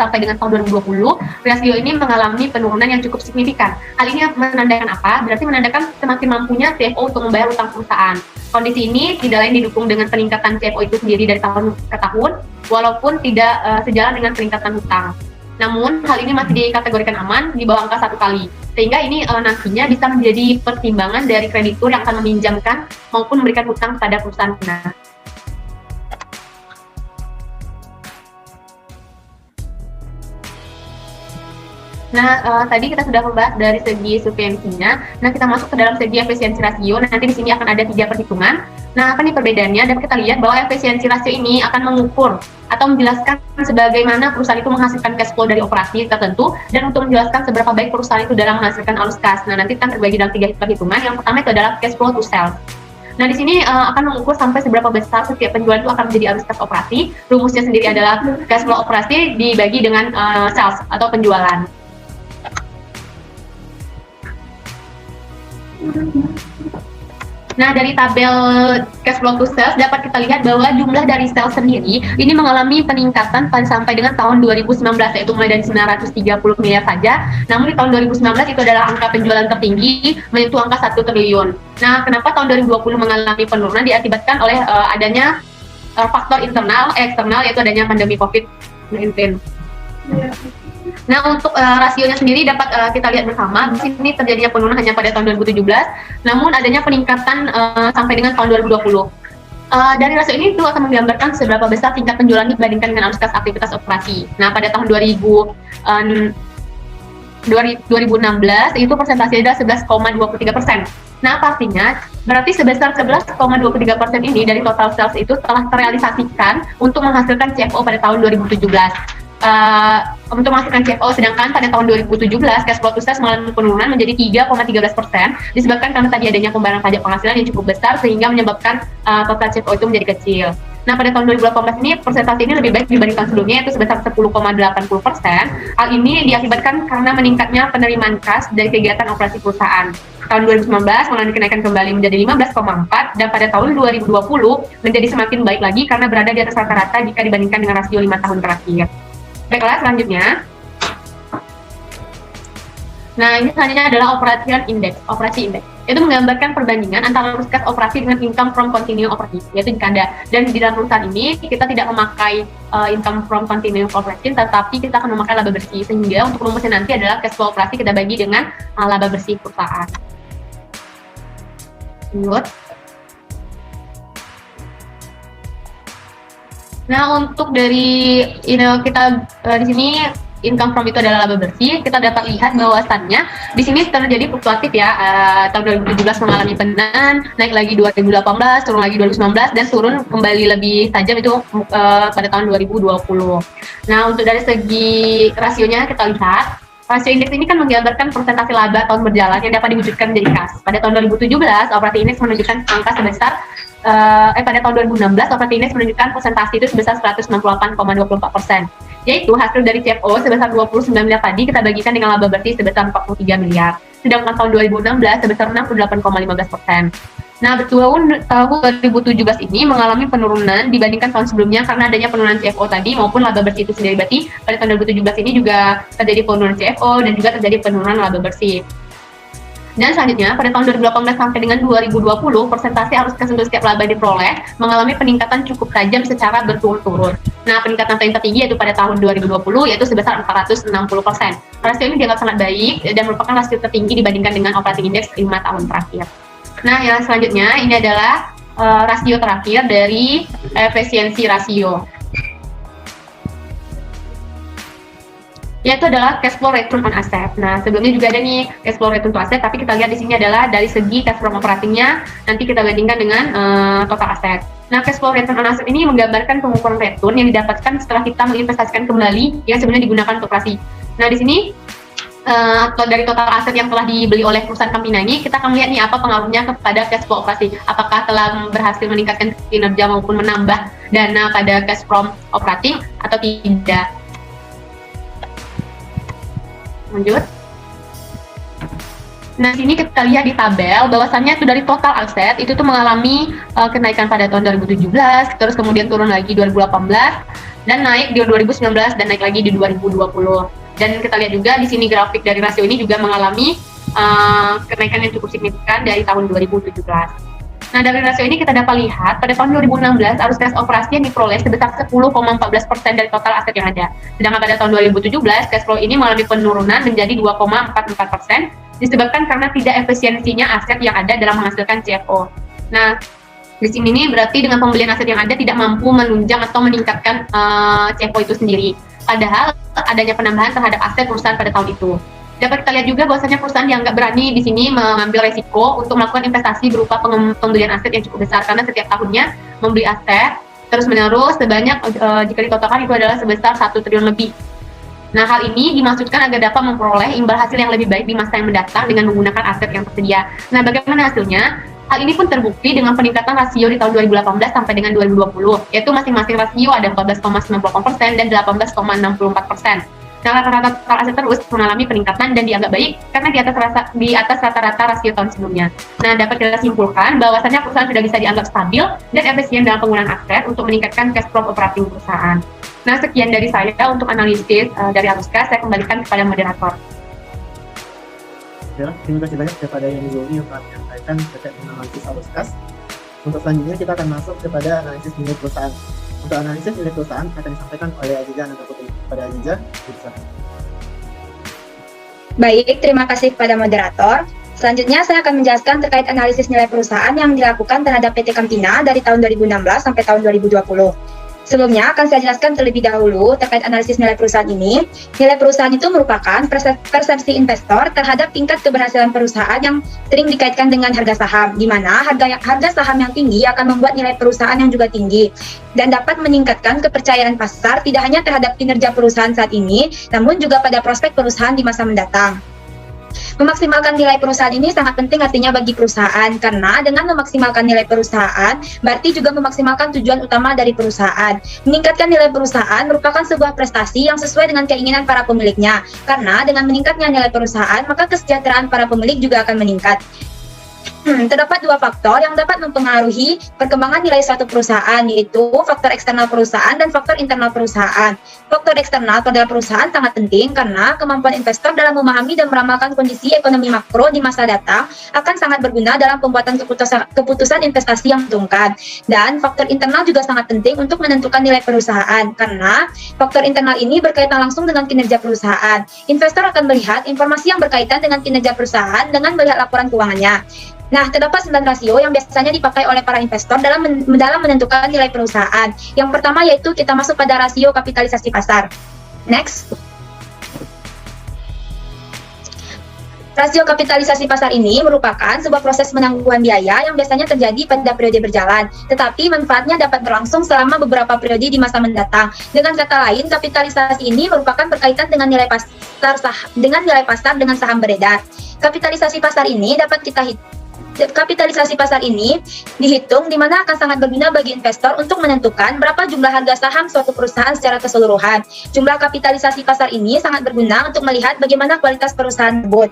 sampai dengan tahun 2020, rasio ini mengalami penurunan yang cukup signifikan. Hal ini menandakan apa? Berarti menandakan semakin mampunya CFO untuk membayar utang perusahaan. Kondisi ini tidak lain didukung dengan peningkatan CFO itu sendiri dari tahun ke tahun, walaupun tidak sejalan dengan peningkatan utang. Namun, hal ini masih dikategorikan aman di bawah angka 1 kali. Sehingga ini nantinya bisa menjadi pertimbangan dari kreditur yang akan meminjamkan maupun memberikan hutang kepada perusahaan. Nah, tadi kita sudah membahas dari segi efisiensinya. Nah, kita masuk ke dalam segi efisiensi rasio. Nanti di sini akan ada 3 perhitungan. Nah, apa nih perbedaannya? Dan kita lihat bahwa efisiensi rasio ini akan mengukur atau menjelaskan sebagaimana perusahaan itu menghasilkan cash flow dari operasi tertentu, dan untuk menjelaskan seberapa baik perusahaan itu dalam menghasilkan arus kas. Nah, nanti akan terbagi dalam 3 perhitungan. Yang pertama itu adalah cash flow to sales. Nah, di sini akan mengukur sampai seberapa besar setiap penjualan itu akan menjadi arus kas operasi. Rumusnya sendiri adalah cash flow operasi dibagi dengan sales atau penjualan. Nah, dari tabel cash flow to sales dapat kita lihat bahwa jumlah dari sales sendiri ini mengalami peningkatan sampai dengan tahun 2019, yaitu mulai dari 930 miliar saja. Namun di tahun 2019 itu adalah angka penjualan tertinggi, menyentuh angka 1 triliun. Nah, kenapa tahun 2020 mengalami penurunan? Diakibatkan oleh adanya faktor internal, eksternal, yaitu adanya pandemi COVID-19. Nah, untuk rasionya sendiri dapat kita lihat bersama. Di sini terjadinya penurunan hanya pada tahun 2017, namun adanya peningkatan sampai dengan tahun 2020. Dari rasio ini itu akan menggambarkan seberapa besar tingkat penjualan dibandingkan dengan arus kas aktivitas operasi. Nah, pada tahun 2016 itu persentasenya adalah 11,23%. Nah, apa artinya? Berarti sebesar 11,23% ini dari total sales itu telah terrealisasikan untuk menghasilkan CFO pada tahun 2017. Untuk menghasilkan CFO, sedangkan pada tahun 2017 cash flow to sales mengalami penurunan menjadi 3,13%, disebabkan karena tadi adanya pembayaran pajak penghasilan yang cukup besar sehingga menyebabkan total CFO itu menjadi kecil. Nah, pada tahun 2018 ini persentase ini lebih baik dibandingkan sebelumnya, yaitu sebesar 10,80%. Hal ini diakibatkan karena meningkatnya penerimaan kas dari kegiatan operasi perusahaan. Tahun 2019 mengalami kenaikan kembali menjadi 15,4, dan pada tahun 2020 menjadi semakin baik lagi karena berada di atas rata-rata jika dibandingkan dengan rasio 5 tahun terakhir. Baiklah, selanjutnya. Nah, ini selanjutnya adalah operasi indeks. Itu menggambarkan perbandingan antara arus kas operasi dengan income from continuing operation, yaitu jika Anda. Dan di dalam perusahaan ini kita tidak memakai income from continuing operation, tetapi kita akan memakai laba bersih, sehingga untuk rumusnya nanti adalah cash flow operasi kita bagi dengan laba bersih perusahaan. Lanjut. Nah, untuk dari kita di sini income from itu adalah laba bersih. Kita dapat lihat bahwasannya di sini terjadi fluktuatif ya. Tahun 2017 mengalami penurunan, naik lagi 2018, turun lagi 2019, dan turun kembali lebih tajam itu pada tahun 2020. Nah, untuk dari segi rasionya kita lihat, rasio indeks ini kan menggambarkan persentase laba tahun berjalan yang dapat diwujudkan menjadi kas. Pada tahun 2017, operating indeks menunjukkan angka sebesar pada tahun 2016 operating indeks menunjukkan persentase itu sebesar 168,24%, yaitu hasil dari CFO sebesar 29 miliar tadi kita bagikan dengan laba bersih sebesar 43 miliar, sedangkan tahun 2016 sebesar 68,15%. Nah, tahun 2017 ini mengalami penurunan dibandingkan tahun sebelumnya karena adanya penurunan CFO tadi maupun laba bersih itu sendiri. Berarti pada tahun 2017 ini juga terjadi penurunan CFO dan juga terjadi penurunan laba bersih. Dan selanjutnya, pada tahun 2018 sampai dengan 2020, persentase arus kas untuk setiap laba diperoleh mengalami peningkatan cukup tajam secara berturut-turut. Nah, peningkatan paling tertinggi yaitu pada tahun 2020, yaitu sebesar 460%. Rasio ini dianggap sangat baik dan merupakan rasio tertinggi dibandingkan dengan operating index 5 tahun terakhir. Nah, yang selanjutnya, ini adalah rasio terakhir dari efisiensi rasio, yaitu adalah cash flow return on asset. Nah, sebelumnya juga ada nih cash flow return on asset, tapi kita lihat di sini adalah dari segi cash flow operatingnya, nanti kita bandingkan dengan total aset. Nah, cash flow return on asset ini menggambarkan pengukuran return yang didapatkan setelah kita menginvestasikan kembali yang sebenarnya digunakan untuk operasi. Nah, di sini dari total aset yang telah dibeli oleh perusahaan Campina ini, kita akan melihat nih apa pengaruhnya kepada cash flow operasi. Apakah telah berhasil meningkatkan kinerja maupun menambah dana pada cash from operating atau tidak. Lanjut. Nah, sini kita lihat di tabel bahwasannya itu dari total aset itu tuh mengalami kenaikan pada tahun 2017, terus kemudian turun lagi 2018 dan naik di 2019 dan naik lagi di 2020. Dan kita lihat juga di sini grafik dari rasio ini juga mengalami kenaikan yang cukup signifikan dari tahun 2017. Nah, dari rasio ini kita dapat lihat pada tahun 2016 arus kas operasi yang diperoleh sebesar 10,14% dari total aset yang ada. Sedangkan pada tahun 2017 cash flow ini mengalami penurunan menjadi 2,44% disebabkan karena tidak efisiensinya aset yang ada dalam menghasilkan CFO. Nah, di sini nih berarti dengan pembelian aset yang ada tidak mampu menunjang atau meningkatkan CFO itu sendiri. padahal adanya penambahan terhadap aset perusahaan pada tahun itu. Dapat kita lihat juga bahwasanya perusahaan dianggap berani di sini mengambil resiko untuk melakukan investasi berupa pembelian aset yang cukup besar, karena setiap tahunnya membeli aset terus-menerus sebanyak jika ditotalkan itu adalah sebesar 1 triliun lebih. Nah, hal ini dimaksudkan agar dapat memperoleh imbal hasil yang lebih baik di masa yang mendatang dengan menggunakan aset yang tersedia. Nah, bagaimana hasilnya? Hal ini pun terbukti dengan peningkatan rasio di tahun 2018 sampai dengan 2020, yaitu masing-masing rasio ada 14,98% dan 18,64%. Nah, rata-rata total aset terus mengalami peningkatan dan dianggap baik karena di atas rata-rata rasio tahun sebelumnya. Nah, dapat kita simpulkan bahwasannya perusahaan sudah bisa dianggap stabil dan efisien dalam penggunaan aset untuk meningkatkan cash flow operating perusahaan. Nah, sekian dari saya untuk analisis dari Aluska. Saya kembalikan kepada moderator. Ya, terima kasih banyak kepada yang Zoni yang telah menyampaikan terkait dengan analisis Aluskas. Untuk selanjutnya kita akan masuk kepada analisis nilai perusahaan. Untuk analisis nilai perusahaan akan disampaikan oleh Aziza Nandaputri. Pada Aziza, bisa. Baik, terima kasih kepada moderator. Selanjutnya saya akan menjelaskan terkait analisis nilai perusahaan yang dilakukan terhadap PT Campina dari tahun 2016 sampai tahun 2020. Sebelumnya akan saya jelaskan terlebih dahulu terkait analisis nilai perusahaan ini. Nilai perusahaan itu merupakan persepsi investor terhadap tingkat keberhasilan perusahaan yang sering dikaitkan dengan harga saham, di mana harga saham yang tinggi akan membuat nilai perusahaan yang juga tinggi dan dapat meningkatkan kepercayaan pasar tidak hanya terhadap kinerja perusahaan saat ini, namun juga pada prospek perusahaan di masa mendatang. Memaksimalkan nilai perusahaan ini sangat penting artinya bagi perusahaan, karena dengan memaksimalkan nilai perusahaan berarti juga memaksimalkan tujuan utama dari perusahaan. Meningkatkan nilai perusahaan merupakan sebuah prestasi yang sesuai dengan keinginan para pemiliknya, karena dengan meningkatnya nilai perusahaan maka kesejahteraan para pemilik juga akan meningkat. Terdapat dua faktor yang dapat mempengaruhi perkembangan nilai suatu perusahaan, yaitu faktor eksternal perusahaan dan faktor internal perusahaan. Faktor eksternal pada perusahaan sangat penting karena kemampuan investor dalam memahami dan meramalkan kondisi ekonomi makro di masa datang akan sangat berguna dalam pembuatan keputusan investasi yang menguntungkan. Dan faktor internal juga sangat penting untuk menentukan nilai perusahaan, karena faktor internal ini berkaitan langsung dengan kinerja perusahaan. Investor akan melihat informasi yang berkaitan dengan kinerja perusahaan dengan melihat laporan keuangannya. Nah, terdapat 9 rasio yang biasanya dipakai oleh para investor dalam menentukan nilai perusahaan. Yang pertama yaitu kita masuk pada rasio kapitalisasi pasar. Next. Rasio kapitalisasi pasar ini merupakan sebuah proses penangguhan biaya yang biasanya terjadi pada periode berjalan, tetapi manfaatnya dapat berlangsung selama beberapa periode di masa mendatang. Dengan kata lain, kapitalisasi ini merupakan berkaitan dengan nilai pasar dengan saham beredar. Kapitalisasi pasar ini dihitung di mana akan sangat berguna bagi investor untuk menentukan berapa jumlah harga saham suatu perusahaan secara keseluruhan. Jumlah kapitalisasi pasar ini sangat berguna untuk melihat bagaimana kualitas perusahaan tersebut.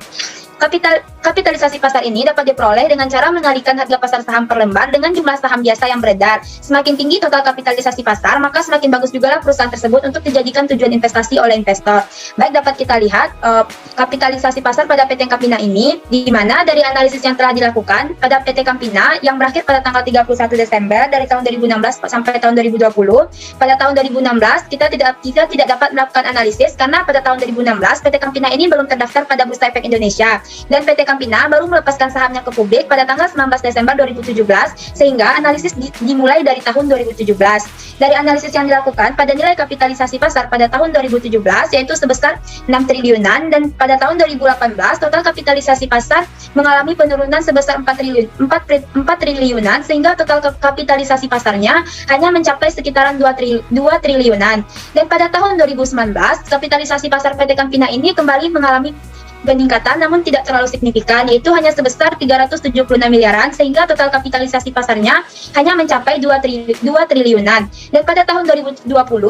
Kapitalisasi pasar ini dapat diperoleh dengan cara mengalihkan harga pasar saham per lembar dengan jumlah saham biasa yang beredar. Semakin tinggi total kapitalisasi pasar, maka semakin bagus juga perusahaan tersebut untuk dijadikan tujuan investasi oleh investor. Baik, dapat kita lihat kapitalisasi pasar pada PT Campina ini, di mana dari analisis yang telah dilakukan pada PT Campina yang berakhir pada tanggal 31 Desember dari tahun 2016 sampai tahun 2020. Pada tahun 2016 kita tidak dapat melakukan analisis karena pada tahun 2016 PT Campina ini belum terdaftar pada Bursa Efek Indonesia. Dan PT Campina baru melepaskan sahamnya ke publik pada tanggal 19 Desember 2017, sehingga analisis dimulai dari tahun 2017. Dari analisis yang dilakukan pada nilai kapitalisasi pasar pada tahun 2017 yaitu sebesar 6 triliunan, dan pada tahun 2018 total kapitalisasi pasar mengalami penurunan sebesar 4 triliunan, sehingga total kapitalisasi pasarnya hanya mencapai sekitaran 2 triliunan. Dan pada tahun 2019 kapitalisasi pasar PT Campina ini kembali mengalami peningkatan namun tidak terlalu signifikan, yaitu hanya sebesar 376 miliaran, sehingga total kapitalisasi pasarnya hanya mencapai 2 triliunan. Dan pada tahun 2020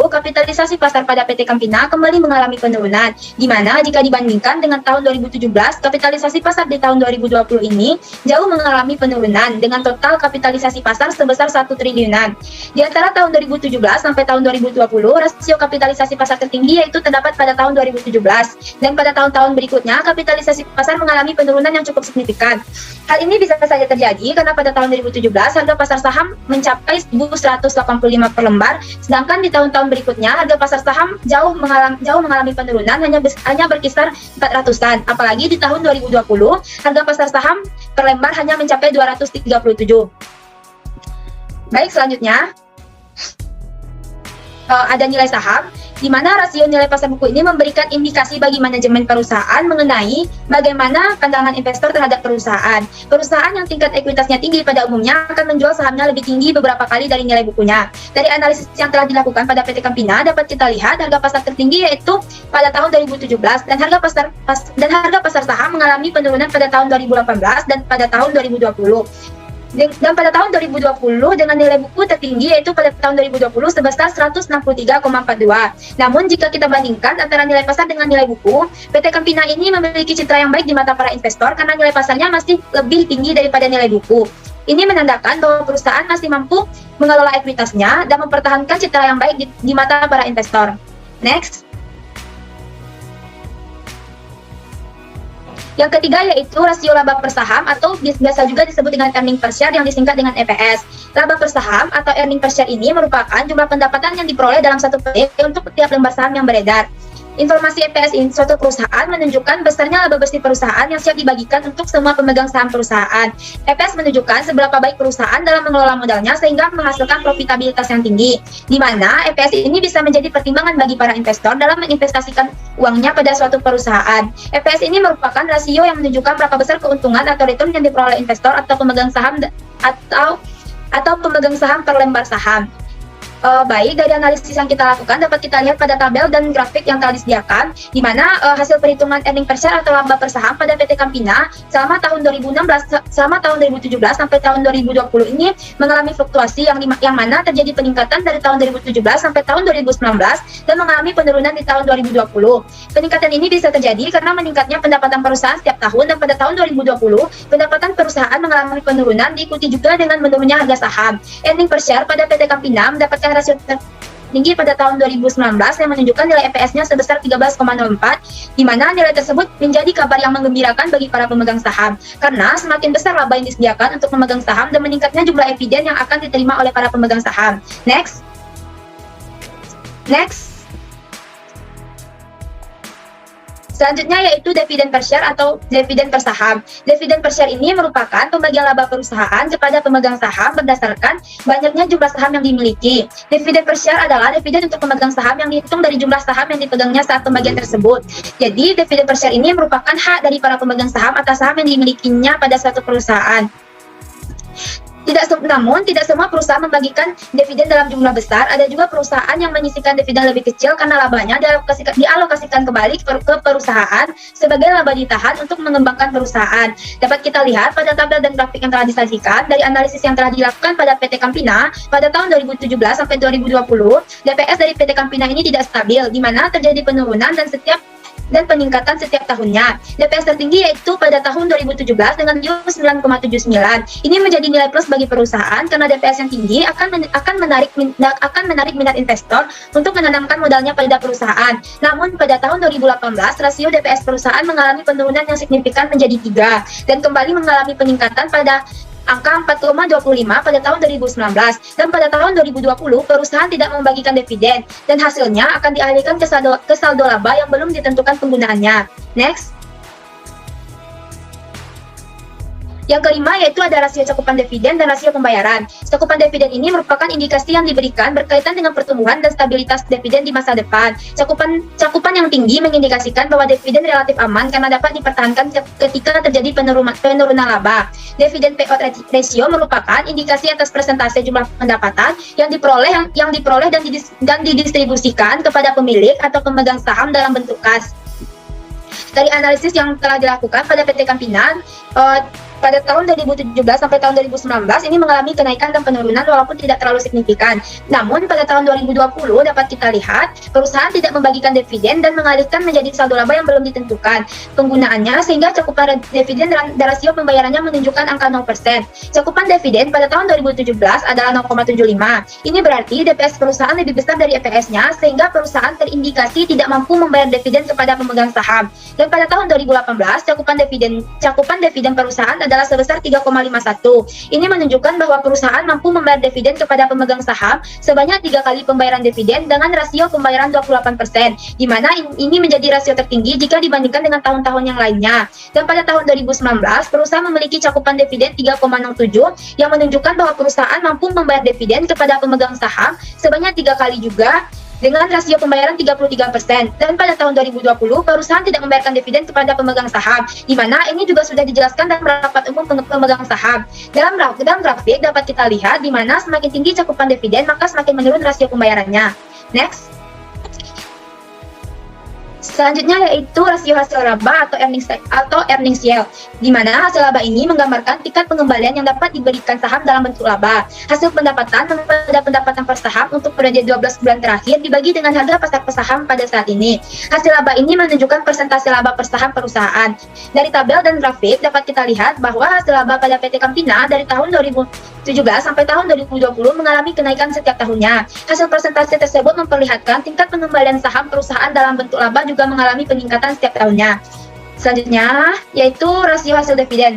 kapitalisasi pasar pada PT Campina kembali mengalami penurunan, di mana jika dibandingkan dengan tahun 2017 kapitalisasi pasar di tahun 2020 ini jauh mengalami penurunan dengan total kapitalisasi pasar sebesar 1 triliunan. Di antara tahun 2017 sampai tahun 2020 rasio kapitalisasi pasar tertinggi yaitu terdapat pada tahun 2017, dan pada tahun-tahun berikutnya kapitalisasi pasar mengalami penurunan yang cukup signifikan. Hal ini bisa saja terjadi karena pada tahun 2017 harga pasar saham mencapai 1.185 per lembar, sedangkan di tahun-tahun berikutnya harga pasar saham jauh mengalami penurunan, hanya berkisar 400-an. Apalagi di tahun 2020 harga pasar saham per lembar hanya mencapai 237. Baik, selanjutnya ada nilai saham. di mana rasio nilai pasar buku ini memberikan indikasi bagi manajemen perusahaan mengenai bagaimana pandangan investor terhadap perusahaan. Perusahaan yang tingkat ekuitasnya tinggi pada umumnya akan menjual sahamnya lebih tinggi beberapa kali dari nilai bukunya. Dari analisis yang telah dilakukan pada PT Campina dapat kita lihat harga pasar tertinggi yaitu pada tahun 2017 dan harga pasar saham mengalami penurunan pada tahun 2018 dan pada tahun 2020. Dan pada tahun 2020 dengan nilai buku tertinggi yaitu pada tahun 2020 sebesar 163,42. Namun jika kita bandingkan antara nilai pasar dengan nilai buku, PT Campina ini memiliki citra yang baik di mata para investor karena nilai pasarnya masih lebih tinggi daripada nilai buku. Ini menandakan bahwa perusahaan masih mampu mengelola ekuitasnya dan mempertahankan citra yang baik di mata para investor. Next. Yang ketiga yaitu rasio laba per saham atau biasa juga disebut dengan earning per share yang disingkat dengan EPS. Laba per saham atau earning per share ini merupakan jumlah pendapatan yang diperoleh dalam satu periode untuk setiap lembar saham yang beredar. Informasi EPS ini suatu perusahaan menunjukkan besarnya laba bersih perusahaan yang siap dibagikan untuk semua pemegang saham perusahaan. EPS menunjukkan seberapa baik perusahaan dalam mengelola modalnya sehingga menghasilkan profitabilitas yang tinggi, di mana EPS ini bisa menjadi pertimbangan bagi para investor dalam menginvestasikan uangnya pada suatu perusahaan. EPS ini merupakan rasio yang menunjukkan berapa besar keuntungan atau return yang diperoleh investor atau pemegang saham atau pemegang saham per lembar saham. Baik, dari analisis yang kita lakukan dapat kita lihat pada tabel dan grafik yang telah disediakan, di mana hasil perhitungan earning per share atau laba per saham pada PT Campina selama tahun 2017 sampai tahun 2020 ini mengalami fluktuasi yang mana terjadi peningkatan dari tahun 2017 sampai tahun 2019 dan mengalami penurunan di tahun 2020. Peningkatan ini bisa terjadi karena meningkatnya pendapatan perusahaan setiap tahun, dan pada tahun 2020 pendapatan perusahaan mengalami penurunan diikuti juga dengan menurunnya harga saham. Earning per share pada PT Campina mendapatkan rasio tertinggi pada tahun 2019 yang menunjukkan nilai EPS-nya sebesar 13,04, di mana nilai tersebut menjadi kabar yang menggembirakan bagi para pemegang saham karena semakin besar laba yang disediakan untuk pemegang saham dan meningkatnya jumlah dividen yang akan diterima oleh para pemegang saham. Next. Selanjutnya yaitu dividen per share atau dividen per saham. Dividen per share ini merupakan pembagian laba perusahaan kepada pemegang saham berdasarkan banyaknya jumlah saham yang dimiliki. Dividen per share adalah dividen untuk pemegang saham yang dihitung dari jumlah saham yang dipegangnya saat pembagian tersebut. Jadi dividen per share ini merupakan hak dari para pemegang saham atas saham yang dimilikinya pada suatu perusahaan. Namun, tidak semua perusahaan membagikan dividen dalam jumlah besar. Ada juga perusahaan yang menyisihkan dividen lebih kecil karena labanya dialokasikan kembali ke perusahaan sebagai laba ditahan untuk mengembangkan perusahaan. Dapat kita lihat pada tabel dan grafik yang telah disajikan dari analisis yang telah dilakukan pada PT Campina pada tahun 2017 sampai 2020, DPS dari PT Campina ini tidak stabil, di mana terjadi penurunan dan peningkatan setiap tahunnya. DPS tertinggi yaitu pada tahun 2017 dengan yield 9,79. Ini menjadi nilai plus bagi perusahaan karena DPS yang tinggi akan menarik minat investor untuk menanamkan modalnya pada perusahaan. Namun pada tahun 2018 rasio DPS perusahaan mengalami penurunan yang signifikan menjadi 3 dan kembali mengalami peningkatan pada angka 4,25 pada tahun 2019, dan pada tahun 2020 perusahaan tidak membagikan dividen dan hasilnya akan dialihkan ke saldo laba yang belum ditentukan penggunaannya. Next. Yang kelima yaitu ada rasio cakupan dividen dan rasio pembayaran. Cakupan dividen ini merupakan indikasi yang diberikan berkaitan dengan pertumbuhan dan stabilitas dividen di masa depan. Cakupan yang tinggi mengindikasikan bahwa dividen relatif aman karena dapat dipertahankan ketika terjadi penurunan laba. Dividen payout ratio merupakan indikasi atas persentase jumlah pendapatan yang diperoleh dan didistribusikan kepada pemilik atau pemegang saham dalam bentuk kas. Dari analisis yang telah dilakukan pada PT Campina, pada tahun 2017 sampai tahun 2019 ini mengalami kenaikan dan penurunan walaupun tidak terlalu signifikan. Namun pada tahun 2020 dapat kita lihat perusahaan tidak membagikan dividen dan mengalihkan menjadi saldo laba yang belum ditentukan penggunaannya, sehingga cakupan dividen dan rasio pembayarannya menunjukkan angka 0%. Cakupan dividen pada tahun 2017 adalah 0,75. Ini berarti DPS perusahaan lebih besar dari EPS-nya sehingga perusahaan terindikasi tidak mampu membayar dividen kepada pemegang saham. Dan pada tahun 2018 cakupan dividen perusahaan adalah sebesar 3,51. Ini menunjukkan bahwa perusahaan mampu membayar dividen kepada pemegang saham sebanyak 3 kali pembayaran dividen dengan rasio pembayaran 28%, di mana ini menjadi rasio tertinggi jika dibandingkan dengan tahun-tahun yang lainnya. Dan pada tahun 2019, perusahaan memiliki cakupan dividen 3,07 yang menunjukkan bahwa perusahaan mampu membayar dividen kepada pemegang saham sebanyak 3 kali juga dengan rasio pembayaran 33%, dan pada tahun 2020 perusahaan tidak membayarkan dividen kepada pemegang saham, di mana ini juga sudah dijelaskan dalam rapat umum pemegang saham. Dalam grafik dapat kita lihat di mana semakin tinggi cakupan dividen maka semakin menurun rasio pembayarannya. Next. Selanjutnya yaitu rasio hasil laba atau earnings yield, di mana hasil laba ini menggambarkan tingkat pengembalian yang dapat diberikan saham dalam bentuk laba. Hasil pendapatan pada pendapatan per saham untuk periode 12 bulan terakhir dibagi dengan harga pasar per saham pada saat ini. Hasil laba ini menunjukkan persentase laba per saham perusahaan. Dari tabel dan grafik dapat kita lihat bahwa hasil laba pada PT Campina dari tahun 2017 sampai tahun 2020 mengalami kenaikan setiap tahunnya. Hasil persentase tersebut memperlihatkan tingkat pengembalian saham perusahaan dalam bentuk laba juga mengalami peningkatan setiap tahunnya. Selanjutnya yaitu rasio hasil dividen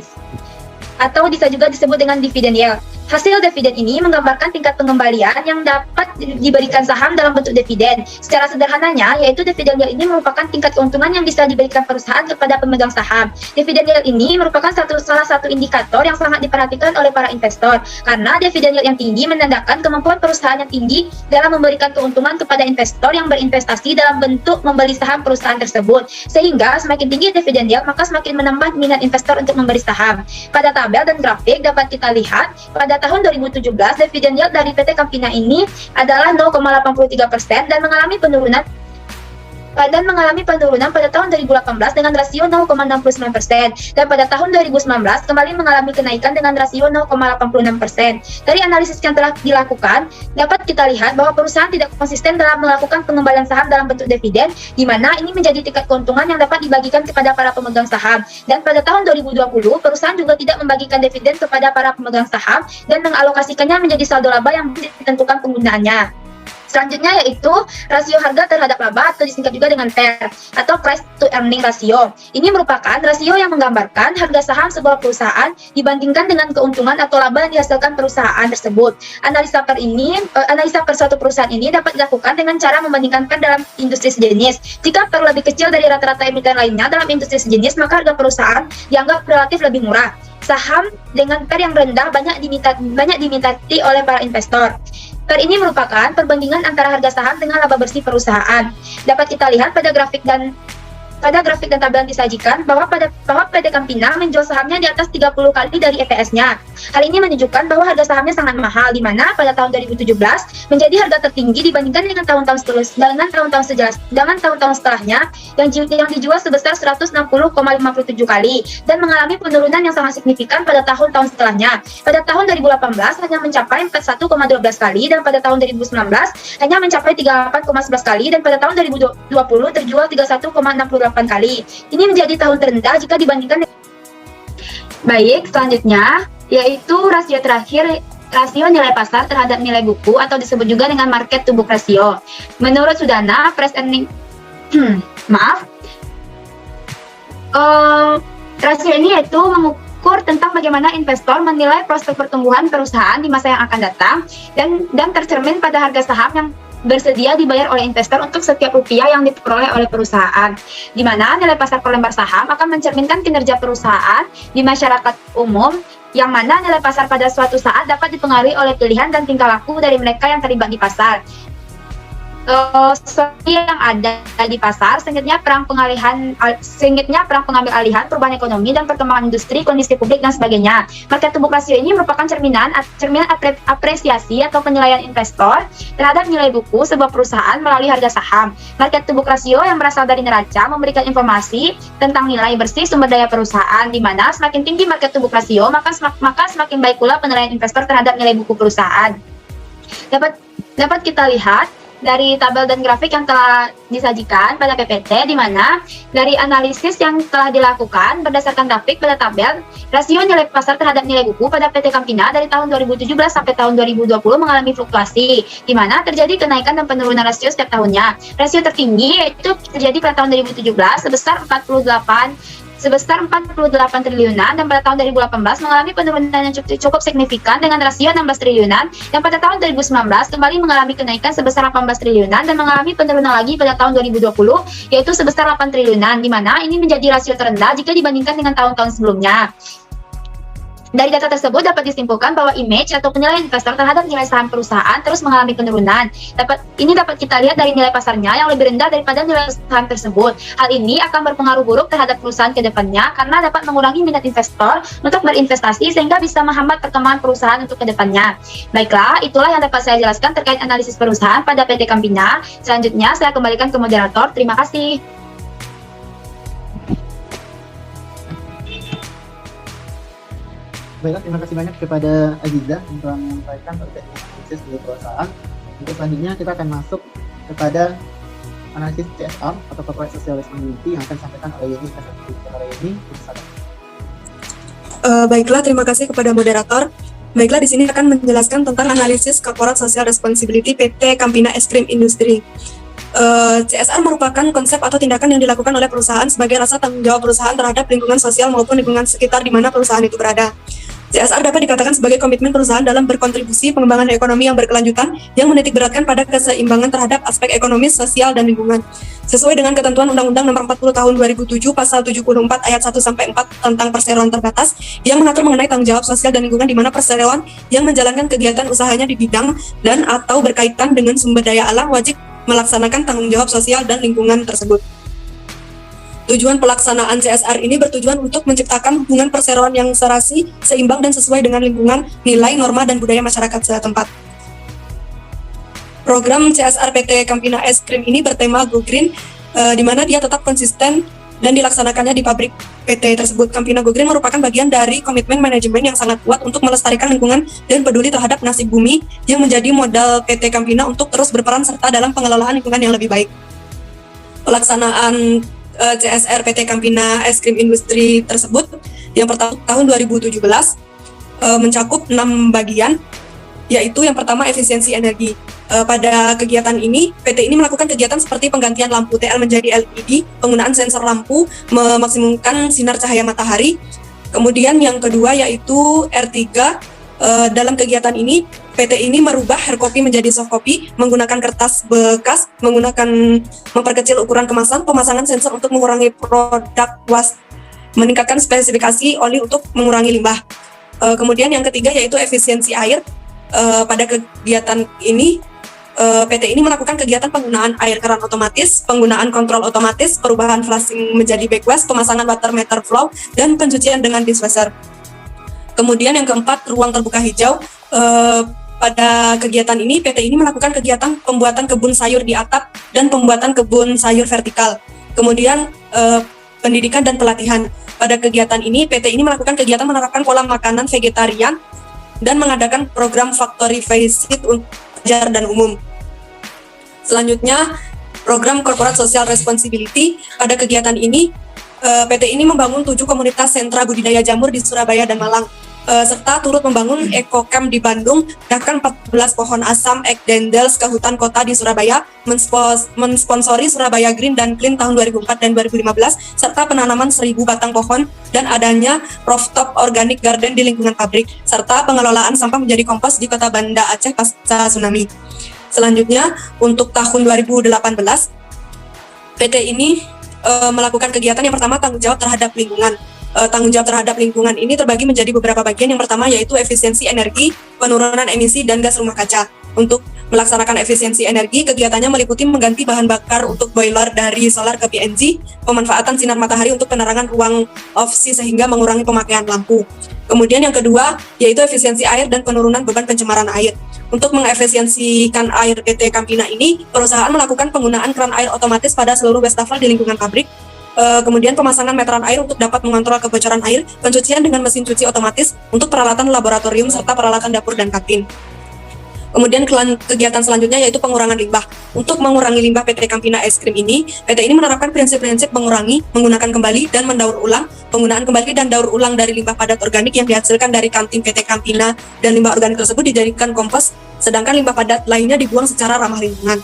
atau bisa juga disebut dengan dividen yield. Hasil dividen ini menggambarkan tingkat pengembalian yang dapat diberikan saham dalam bentuk dividen. Secara sederhananya, yaitu dividen yield ini merupakan tingkat keuntungan yang bisa diberikan perusahaan kepada pemegang saham. Dividen yield ini merupakan salah satu indikator yang sangat diperhatikan oleh para investor, karena dividen yield yang tinggi menandakan kemampuan perusahaan yang tinggi dalam memberikan keuntungan kepada investor yang berinvestasi dalam bentuk membeli saham perusahaan tersebut. Sehingga semakin tinggi dividen yield, maka semakin menambah minat investor untuk membeli saham. Pada tabel dan grafik dapat kita lihat, pada tahun 2017, dividen yield dari PT Campina ini adalah 0,83% dan mengalami penurunan pada tahun 2018 dengan rasio 0,69%, dan pada tahun 2019 kembali mengalami kenaikan dengan rasio 0,86%. Dari analisis yang telah dilakukan, dapat kita lihat bahwa perusahaan tidak konsisten dalam melakukan pengembalian saham dalam bentuk dividen, di mana ini menjadi tingkat keuntungan yang dapat dibagikan kepada para pemegang saham. Dan pada tahun 2020, perusahaan juga tidak membagikan dividen kepada para pemegang saham dan mengalokasikannya menjadi saldo laba yang ditentukan penggunaannya. Selanjutnya yaitu rasio harga terhadap laba atau disingkat juga dengan PER atau price to earning ratio. Ini merupakan rasio yang menggambarkan harga saham sebuah perusahaan dibandingkan dengan keuntungan atau laba yang dihasilkan perusahaan tersebut. Analisa per suatu perusahaan ini dapat dilakukan dengan cara membandingkan PER dalam industri sejenis. Jika PER lebih kecil dari rata-rata emiten lainnya dalam industri sejenis, maka harga perusahaan dianggap relatif lebih murah. Saham dengan PER yang rendah banyak diminati oleh para investor. PER ini merupakan perbandingan antara harga saham dengan laba bersih perusahaan. Dapat kita lihat pada grafik dan tabel yang disajikan bahwa PT Campina menjual sahamnya di atas 30 kali dari EPS-nya. Hal ini menunjukkan bahwa harga sahamnya sangat mahal, di mana pada tahun 2017 menjadi harga tertinggi dibandingkan dengan tahun-tahun setelahnya yang dijual sebesar 160,57 kali dan mengalami penurunan yang sangat signifikan pada tahun-tahun setelahnya. Pada tahun 2018 hanya mencapai 41,12 kali dan pada tahun 2019 hanya mencapai 38,11 kali dan pada tahun 2020 terjual 31,68 kali. Ini menjadi tahun terendah jika dibandingkan. Baik, selanjutnya yaitu rasio terakhir, rasio nilai pasar terhadap nilai buku atau disebut juga dengan market to book ratio. Menurut Sudana, price earning rasio ini yaitu mengukur tentang bagaimana investor menilai prospek pertumbuhan perusahaan di masa yang akan datang dan tercermin pada harga saham yang bersedia dibayar oleh investor untuk setiap rupiah yang diperoleh oleh perusahaan, di mana nilai pasar per lembar saham akan mencerminkan kinerja perusahaan di masyarakat umum, yang mana nilai pasar pada suatu saat dapat dipengaruhi oleh pilihan dan tingkah laku dari mereka yang terlibat di pasar. Yang ada di pasar, sengitnya perang pengambil alihan, perubahan ekonomi dan perkembangan industri, kondisi publik dan sebagainya. Market to book ratio ini merupakan cerminan apresiasi atau penilaian investor terhadap nilai buku sebuah perusahaan melalui harga saham. Market to book ratio yang berasal dari neraca memberikan informasi tentang nilai bersih sumber daya perusahaan, di mana semakin tinggi market to book ratio maka semakin baik pula penilaian investor terhadap nilai buku perusahaan. Dapat kita lihat dari tabel dan grafik yang telah disajikan pada PPT, di mana dari analisis yang telah dilakukan berdasarkan grafik pada tabel, rasio nilai pasar terhadap nilai buku pada PT Campina dari tahun 2017 sampai tahun 2020 mengalami fluktuasi, di mana terjadi kenaikan dan penurunan rasio setiap tahunnya. Rasio tertinggi yaitu terjadi pada tahun 2017 sebesar 48 triliunan dan pada tahun 2018 mengalami penurunan yang cukup signifikan dengan rasio 16 triliunan dan pada tahun 2019 kembali mengalami kenaikan sebesar 18 triliunan dan mengalami penurunan lagi pada tahun 2020 yaitu sebesar 8 triliunan, di mana ini menjadi rasio terendah jika dibandingkan dengan tahun-tahun sebelumnya. Dari data tersebut dapat disimpulkan bahwa image atau penilaian investor terhadap nilai saham perusahaan terus mengalami penurunan. Ini dapat kita lihat dari nilai pasarnya yang lebih rendah daripada nilai saham tersebut. Hal ini akan berpengaruh buruk terhadap perusahaan ke depannya karena dapat mengurangi minat investor untuk berinvestasi sehingga bisa menghambat perkembangan perusahaan untuk ke depannya. Baiklah, itulah yang dapat saya jelaskan terkait analisis perusahaan pada PT Campina. Selanjutnya saya kembalikan ke moderator. Terima kasih. Baiklah, terima kasih banyak kepada Aziza untuk menyampaikan terkait analisis di perusahaan. Untuk selanjutnya kita akan masuk kepada analisis CSR atau Corporate Social Responsibility yang akan disampaikan oleh Yeni. Kepada Yeni, Baiklah, terima kasih kepada moderator. Baiklah, di sini akan menjelaskan tentang analisis Corporate Social Responsibility PT Campina Es Krim Industri. CSR merupakan konsep atau tindakan yang dilakukan oleh perusahaan sebagai rasa tanggung jawab perusahaan terhadap lingkungan sosial maupun lingkungan sekitar di mana perusahaan itu berada. CSR dapat dikatakan sebagai komitmen perusahaan dalam berkontribusi pengembangan ekonomi yang berkelanjutan yang menitikberatkan pada keseimbangan terhadap aspek ekonomis, sosial, dan lingkungan. Sesuai dengan ketentuan Undang-Undang Nomor 40 Tahun 2007 Pasal 74 Ayat 1-4 tentang perseroan terbatas yang mengatur mengenai tanggung jawab sosial dan lingkungan di mana perseroan yang menjalankan kegiatan usahanya di bidang dan atau berkaitan dengan sumber daya alam wajib melaksanakan tanggung jawab sosial dan lingkungan tersebut. Tujuan pelaksanaan CSR ini bertujuan untuk menciptakan hubungan perseroan yang serasi, seimbang, dan sesuai dengan lingkungan, nilai, norma, dan budaya masyarakat setempat. Program CSR PT Campina Es Krim ini bertema Go Green, di mana dia tetap konsisten dan dilaksanakannya di pabrik PT tersebut. Campina Go Green merupakan bagian dari komitmen manajemen yang sangat kuat untuk melestarikan lingkungan dan peduli terhadap nasib bumi yang menjadi modal PT Campina untuk terus berperan serta dalam pengelolaan lingkungan yang lebih baik. Pelaksanaan CSR PT Campina Es Krim Industri tersebut yang pertama tahun 2017 mencakup 6 bagian, yaitu yang pertama efisiensi energi. Pada kegiatan ini, PT ini melakukan kegiatan seperti penggantian lampu TL menjadi LED, penggunaan sensor lampu, memaksimumkan sinar cahaya matahari. Kemudian yang kedua yaitu R3. Dalam kegiatan ini, PT ini merubah hard copy menjadi soft copy, menggunakan kertas bekas, memperkecil ukuran kemasan, pemasangan sensor untuk mengurangi produk waste, meningkatkan spesifikasi oli untuk mengurangi limbah. Kemudian yang ketiga yaitu efisiensi air. Pada kegiatan ini, PT ini melakukan kegiatan penggunaan air keran otomatis, penggunaan kontrol otomatis, perubahan flushing menjadi backwash, pemasangan water meter flow, dan pencucian dengan dishwasher. Kemudian yang keempat, ruang terbuka hijau. Pada kegiatan ini, PT ini melakukan kegiatan pembuatan kebun sayur di atap dan pembuatan kebun sayur vertikal. Kemudian pendidikan dan pelatihan. Pada kegiatan ini, PT ini melakukan kegiatan menerapkan pola makanan vegetarian dan mengadakan program factory visit untuk pelajar dan umum. Selanjutnya, program Corporate Social Responsibility. Pada kegiatan ini, PT ini membangun 7 komunitas sentra budidaya jamur di Surabaya dan Malang, serta turut membangun EcoCamp di Bandung, bahkan 14 pohon asam Ekdendels ke hutan kota di Surabaya, mensponsori Surabaya Green dan Clean tahun 2004 dan 2015, serta penanaman 1000 batang pohon dan adanya rooftop organic garden di lingkungan pabrik, serta pengelolaan sampah menjadi kompos di kota Banda Aceh pasca tsunami. Selanjutnya, untuk tahun 2018, PT ini melakukan kegiatan yang pertama tanggung jawab terhadap lingkungan. Tanggung jawab terhadap lingkungan ini terbagi menjadi beberapa bagian. Yang pertama yaitu efisiensi energi, penurunan emisi dan gas rumah kaca. Untuk melaksanakan efisiensi energi, kegiatannya meliputi mengganti bahan bakar untuk boiler dari solar ke PNG, pemanfaatan sinar matahari untuk penerangan ruang ofisi sehingga mengurangi pemakaian lampu. Kemudian yang kedua yaitu efisiensi air dan penurunan beban pencemaran air. Untuk mengefisiensikan air PT Campina ini, perusahaan melakukan penggunaan keran air otomatis pada seluruh wastafel di lingkungan pabrik. Kemudian pemasangan meteran air untuk dapat mengontrol kebocoran air, pencucian dengan mesin cuci otomatis untuk peralatan laboratorium serta peralatan dapur dan kantin. Kemudian kegiatan selanjutnya yaitu pengurangan limbah. Untuk mengurangi limbah PT Campina Es Krim ini, PT ini menerapkan prinsip-prinsip mengurangi, menggunakan kembali, dan mendaur ulang. Penggunaan kembali dan daur ulang dari limbah padat organik yang dihasilkan dari kantin PT Campina dan limbah organik tersebut dijadikan kompos, sedangkan limbah padat lainnya dibuang secara ramah lingkungan.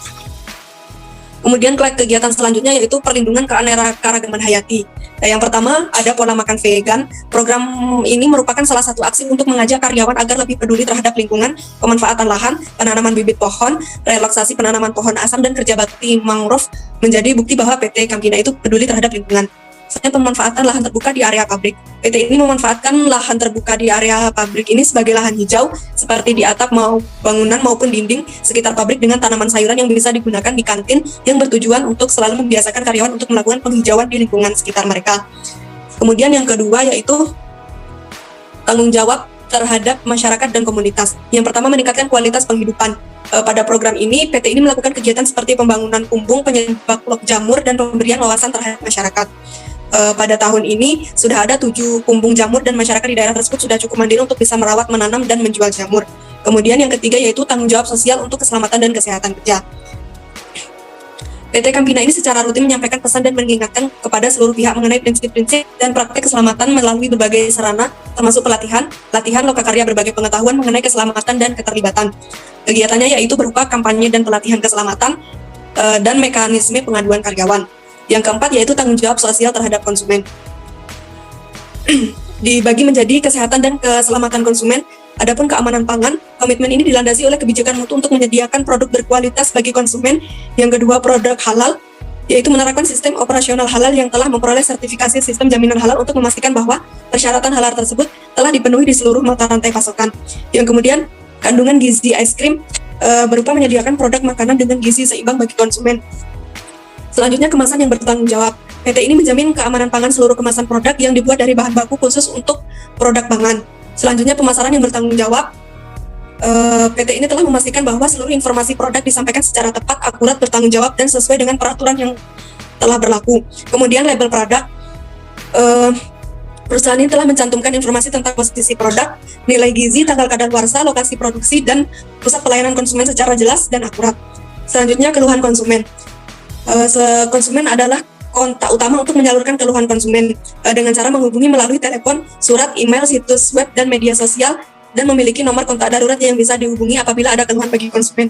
Kemudian kegiatan selanjutnya yaitu perlindungan keanekaragaman hayati. Yang pertama ada pola makan vegan. Program ini merupakan salah satu aksi untuk mengajak karyawan agar lebih peduli terhadap lingkungan, pemanfaatan lahan, penanaman bibit pohon, relaksasi penanaman pohon asam, dan kerja bakti mangrove menjadi bukti bahwa PT Campina itu peduli terhadap lingkungan. Misalnya pemanfaatan lahan terbuka di area pabrik. PT ini memanfaatkan lahan terbuka di area pabrik ini sebagai lahan hijau seperti di atap bangunan maupun dinding sekitar pabrik dengan tanaman sayuran yang bisa digunakan di kantin yang bertujuan untuk selalu membiasakan karyawan untuk melakukan penghijauan di lingkungan sekitar mereka. Kemudian yang kedua yaitu tanggung jawab terhadap masyarakat dan komunitas. Yang pertama, meningkatkan kualitas penghidupan. Pada program ini, PT ini melakukan kegiatan seperti pembangunan kumbung, penyebab lok jamur, dan pemberian wawasan terhadap masyarakat. Pada tahun ini, sudah ada 7 kumbung jamur dan masyarakat di daerah tersebut sudah cukup mandiri untuk bisa merawat, menanam, dan menjual jamur. Kemudian yang ketiga yaitu tanggung jawab sosial untuk keselamatan dan kesehatan kerja. PT Campina ini secara rutin menyampaikan pesan dan mengingatkan kepada seluruh pihak mengenai prinsip-prinsip dan praktek keselamatan melalui berbagai sarana, termasuk pelatihan, latihan lokakarya berbagai pengetahuan mengenai keselamatan dan keterlibatan. Kegiatannya yaitu berupa kampanye dan pelatihan keselamatan dan mekanisme pengaduan karyawan. Yang keempat yaitu tanggung jawab sosial terhadap konsumen. Dibagi menjadi kesehatan dan keselamatan konsumen. Adapun keamanan pangan, komitmen ini dilandasi oleh kebijakan mutu untuk menyediakan produk berkualitas bagi konsumen. Yang kedua, produk halal, yaitu menerapkan sistem operasional halal yang telah memperoleh sertifikasi sistem jaminan halal untuk memastikan bahwa persyaratan halal tersebut telah dipenuhi di seluruh mata rantai pasokan. Yang kemudian, kandungan gizi es krim berupa menyediakan produk makanan dengan gizi seimbang bagi konsumen. Selanjutnya, kemasan yang bertanggung jawab. PT ini menjamin keamanan pangan seluruh kemasan produk yang dibuat dari bahan baku khusus untuk produk pangan. Selanjutnya, pemasaran yang bertanggung jawab. PT ini telah memastikan bahwa seluruh informasi produk disampaikan secara tepat, akurat, bertanggung jawab, dan sesuai dengan peraturan yang telah berlaku. Kemudian, label produk. Perusahaan ini telah mencantumkan informasi tentang posisi produk, nilai gizi, tanggal kadaluarsa, lokasi produksi, dan pusat pelayanan konsumen secara jelas dan akurat. Selanjutnya, keluhan konsumen. Konsumen adalah kontak utama untuk menyalurkan keluhan konsumen dengan cara menghubungi melalui telepon, surat, email, situs web, dan media sosial, dan memiliki nomor kontak darurat yang bisa dihubungi apabila ada keluhan bagi konsumen.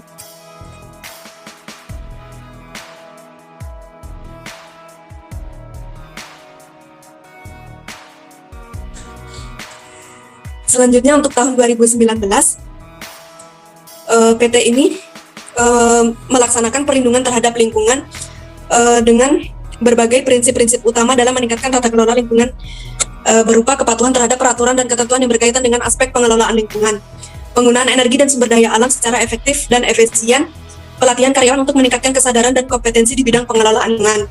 Selanjutnya untuk tahun 2019, PT ini melaksanakan perlindungan terhadap lingkungan dengan berbagai prinsip-prinsip utama dalam meningkatkan tata kelola lingkungan berupa kepatuhan terhadap peraturan dan ketentuan yang berkaitan dengan aspek pengelolaan lingkungan, penggunaan energi dan sumber daya alam secara efektif dan efisien, pelatihan karyawan untuk meningkatkan kesadaran dan kompetensi di bidang pengelolaan lingkungan.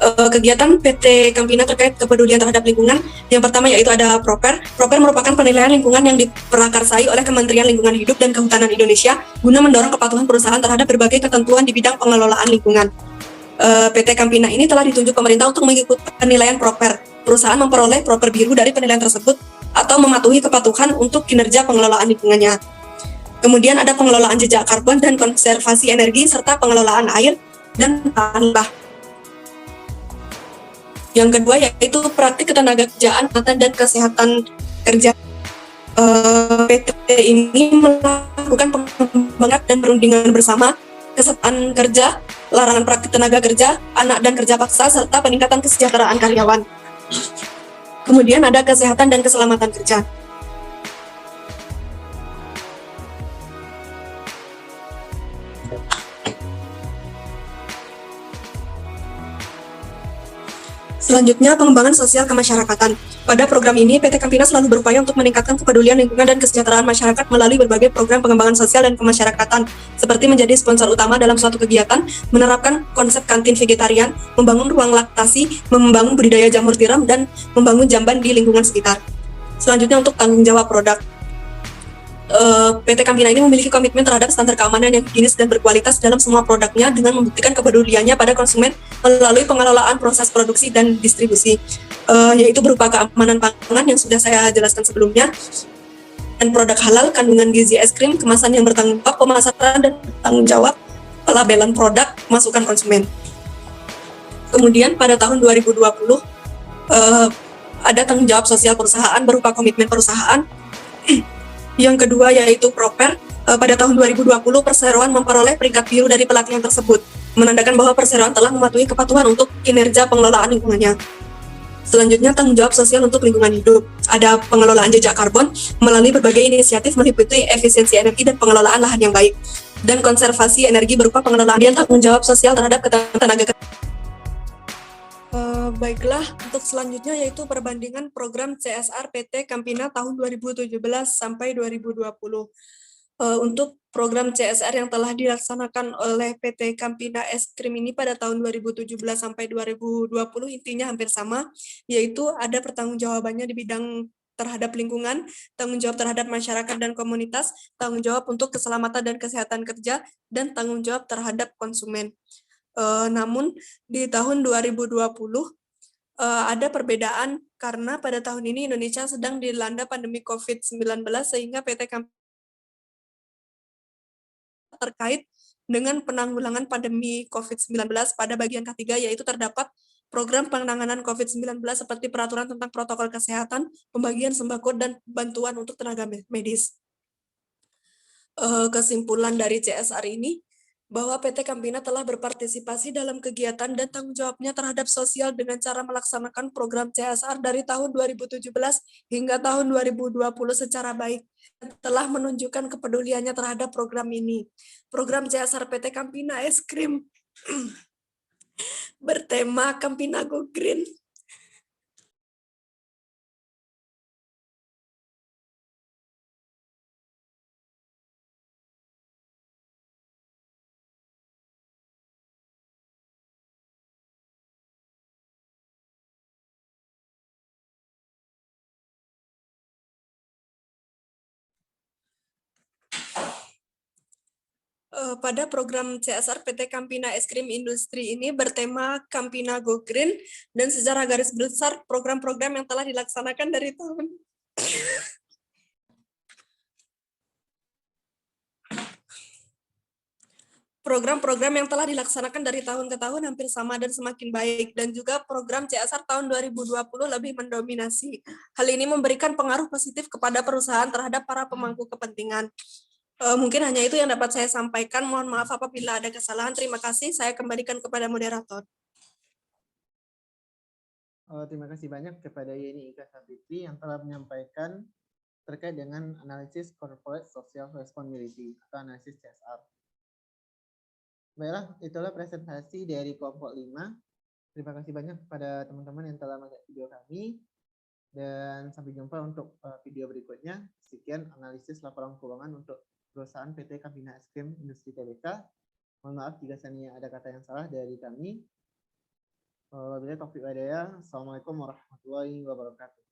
Kegiatan PT Campina terkait kepedulian terhadap lingkungan, yang pertama yaitu ada Proper. Proper merupakan penilaian lingkungan yang diprakarsai oleh Kementerian Lingkungan Hidup dan Kehutanan Indonesia guna mendorong kepatuhan perusahaan terhadap berbagai ketentuan di bidang pengelolaan lingkungan. PT Campina ini telah ditunjuk pemerintah untuk mengikuti penilaian Proper. Perusahaan memperoleh Proper biru dari penilaian tersebut atau mematuhi kepatuhan untuk kinerja pengelolaan lingkungannya. Kemudian ada pengelolaan jejak karbon dan konservasi energi serta pengelolaan air dan limbah. Yang kedua yaitu praktik ketenaga kerjaan dan kesehatan kerja. PT ini melakukan pengembangan dan perundingan bersama, kesetaraan kerja, larangan praktik tenaga kerja, anak dan kerja paksa, serta peningkatan kesejahteraan karyawan. Kemudian ada kesehatan dan keselamatan kerja. Selanjutnya, pengembangan sosial kemasyarakatan. Pada program ini, PT Campina selalu berupaya untuk meningkatkan kepedulian lingkungan dan kesejahteraan masyarakat melalui berbagai program pengembangan sosial dan kemasyarakatan, seperti menjadi sponsor utama dalam suatu kegiatan, menerapkan konsep kantin vegetarian, membangun ruang laktasi, membangun budidaya jamur tiram, dan membangun jamban di lingkungan sekitar. Selanjutnya, untuk tanggung jawab produk. PT Campina ini memiliki komitmen terhadap standar keamanan yang higienis dan berkualitas dalam semua produknya dengan membuktikan kepeduliannya pada konsumen melalui pengelolaan proses produksi dan distribusi, yaitu berupa keamanan pangan yang sudah saya jelaskan sebelumnya, dan produk halal, kandungan gizi es krim, kemasan yang bertanggung jawab, pemasaran dan tanggung jawab, pelabelan produk, masukan konsumen. Kemudian pada tahun 2020 ada tanggung jawab sosial perusahaan berupa komitmen perusahaan. Yang kedua yaitu Proper. Pada tahun 2020 perseroan memperoleh peringkat biru dari pelatihan tersebut, menandakan bahwa perseroan telah mematuhi kepatuhan untuk kinerja pengelolaan lingkungannya. Selanjutnya, tanggung jawab sosial untuk lingkungan hidup. Ada pengelolaan jejak karbon melalui berbagai inisiatif meliputi efisiensi energi dan pengelolaan lahan yang baik, dan konservasi energi berupa pengelolaan dan tanggung jawab sosial terhadap tenaga kerja. Baiklah, untuk selanjutnya yaitu perbandingan program CSR PT Campina tahun 2017 sampai 2020. Untuk program CSR yang telah dilaksanakan oleh PT Campina Es Krim ini pada tahun 2017 sampai 2020 intinya hampir sama, yaitu ada pertanggungjawabannya di bidang terhadap lingkungan, tanggung jawab terhadap masyarakat dan komunitas, tanggung jawab untuk keselamatan dan kesehatan kerja, dan tanggung jawab terhadap konsumen. Namun di tahun 2020 ada perbedaan karena pada tahun ini Indonesia sedang dilanda pandemi COVID-19 sehingga PT Campina terkait dengan penanggulangan pandemi COVID-19 pada bagian ketiga, yaitu terdapat program penanganan COVID-19 seperti peraturan tentang protokol kesehatan, pembagian sembako, dan bantuan untuk tenaga medis. Kesimpulan dari CSR ini, bahwa PT Campina telah berpartisipasi dalam kegiatan dan tanggung jawabnya terhadap sosial dengan cara melaksanakan program CSR dari tahun 2017 hingga tahun 2020 secara baik, dan telah menunjukkan kepeduliannya terhadap program ini. Program CSR PT Campina Es Krim bertema Campina Go Green. Pada program CSR PT Campina Es Krim Industri ini bertema Campina Go Green, dan secara garis besar program-program yang telah dilaksanakan dari tahun program-program yang telah dilaksanakan dari tahun ke tahun hampir sama dan semakin baik, dan juga program CSR tahun 2020 lebih mendominasi. Hal ini memberikan pengaruh positif kepada perusahaan terhadap para pemangku kepentingan. Mungkin hanya itu yang dapat saya sampaikan. Mohon maaf apabila ada kesalahan. Terima kasih. Saya kembalikan kepada moderator. Terima kasih banyak kepada Yeni Ika Savitri yang telah menyampaikan terkait dengan analisis corporate social responsibility atau analisis CSR. Baiklah, itulah presentasi dari kelompok 5. Terima kasih banyak kepada teman-teman yang telah melihat video kami. Dan sampai jumpa untuk video berikutnya. Sekian analisis laporan keuangan untuk perusahaan PT Campina Es Krim Industri Tbk. Mohon maaf jika seandainya ada kata yang salah dari kami. Wabillahi taufiq wal hidayah. Assalamualaikum warahmatullahi wabarakatuh.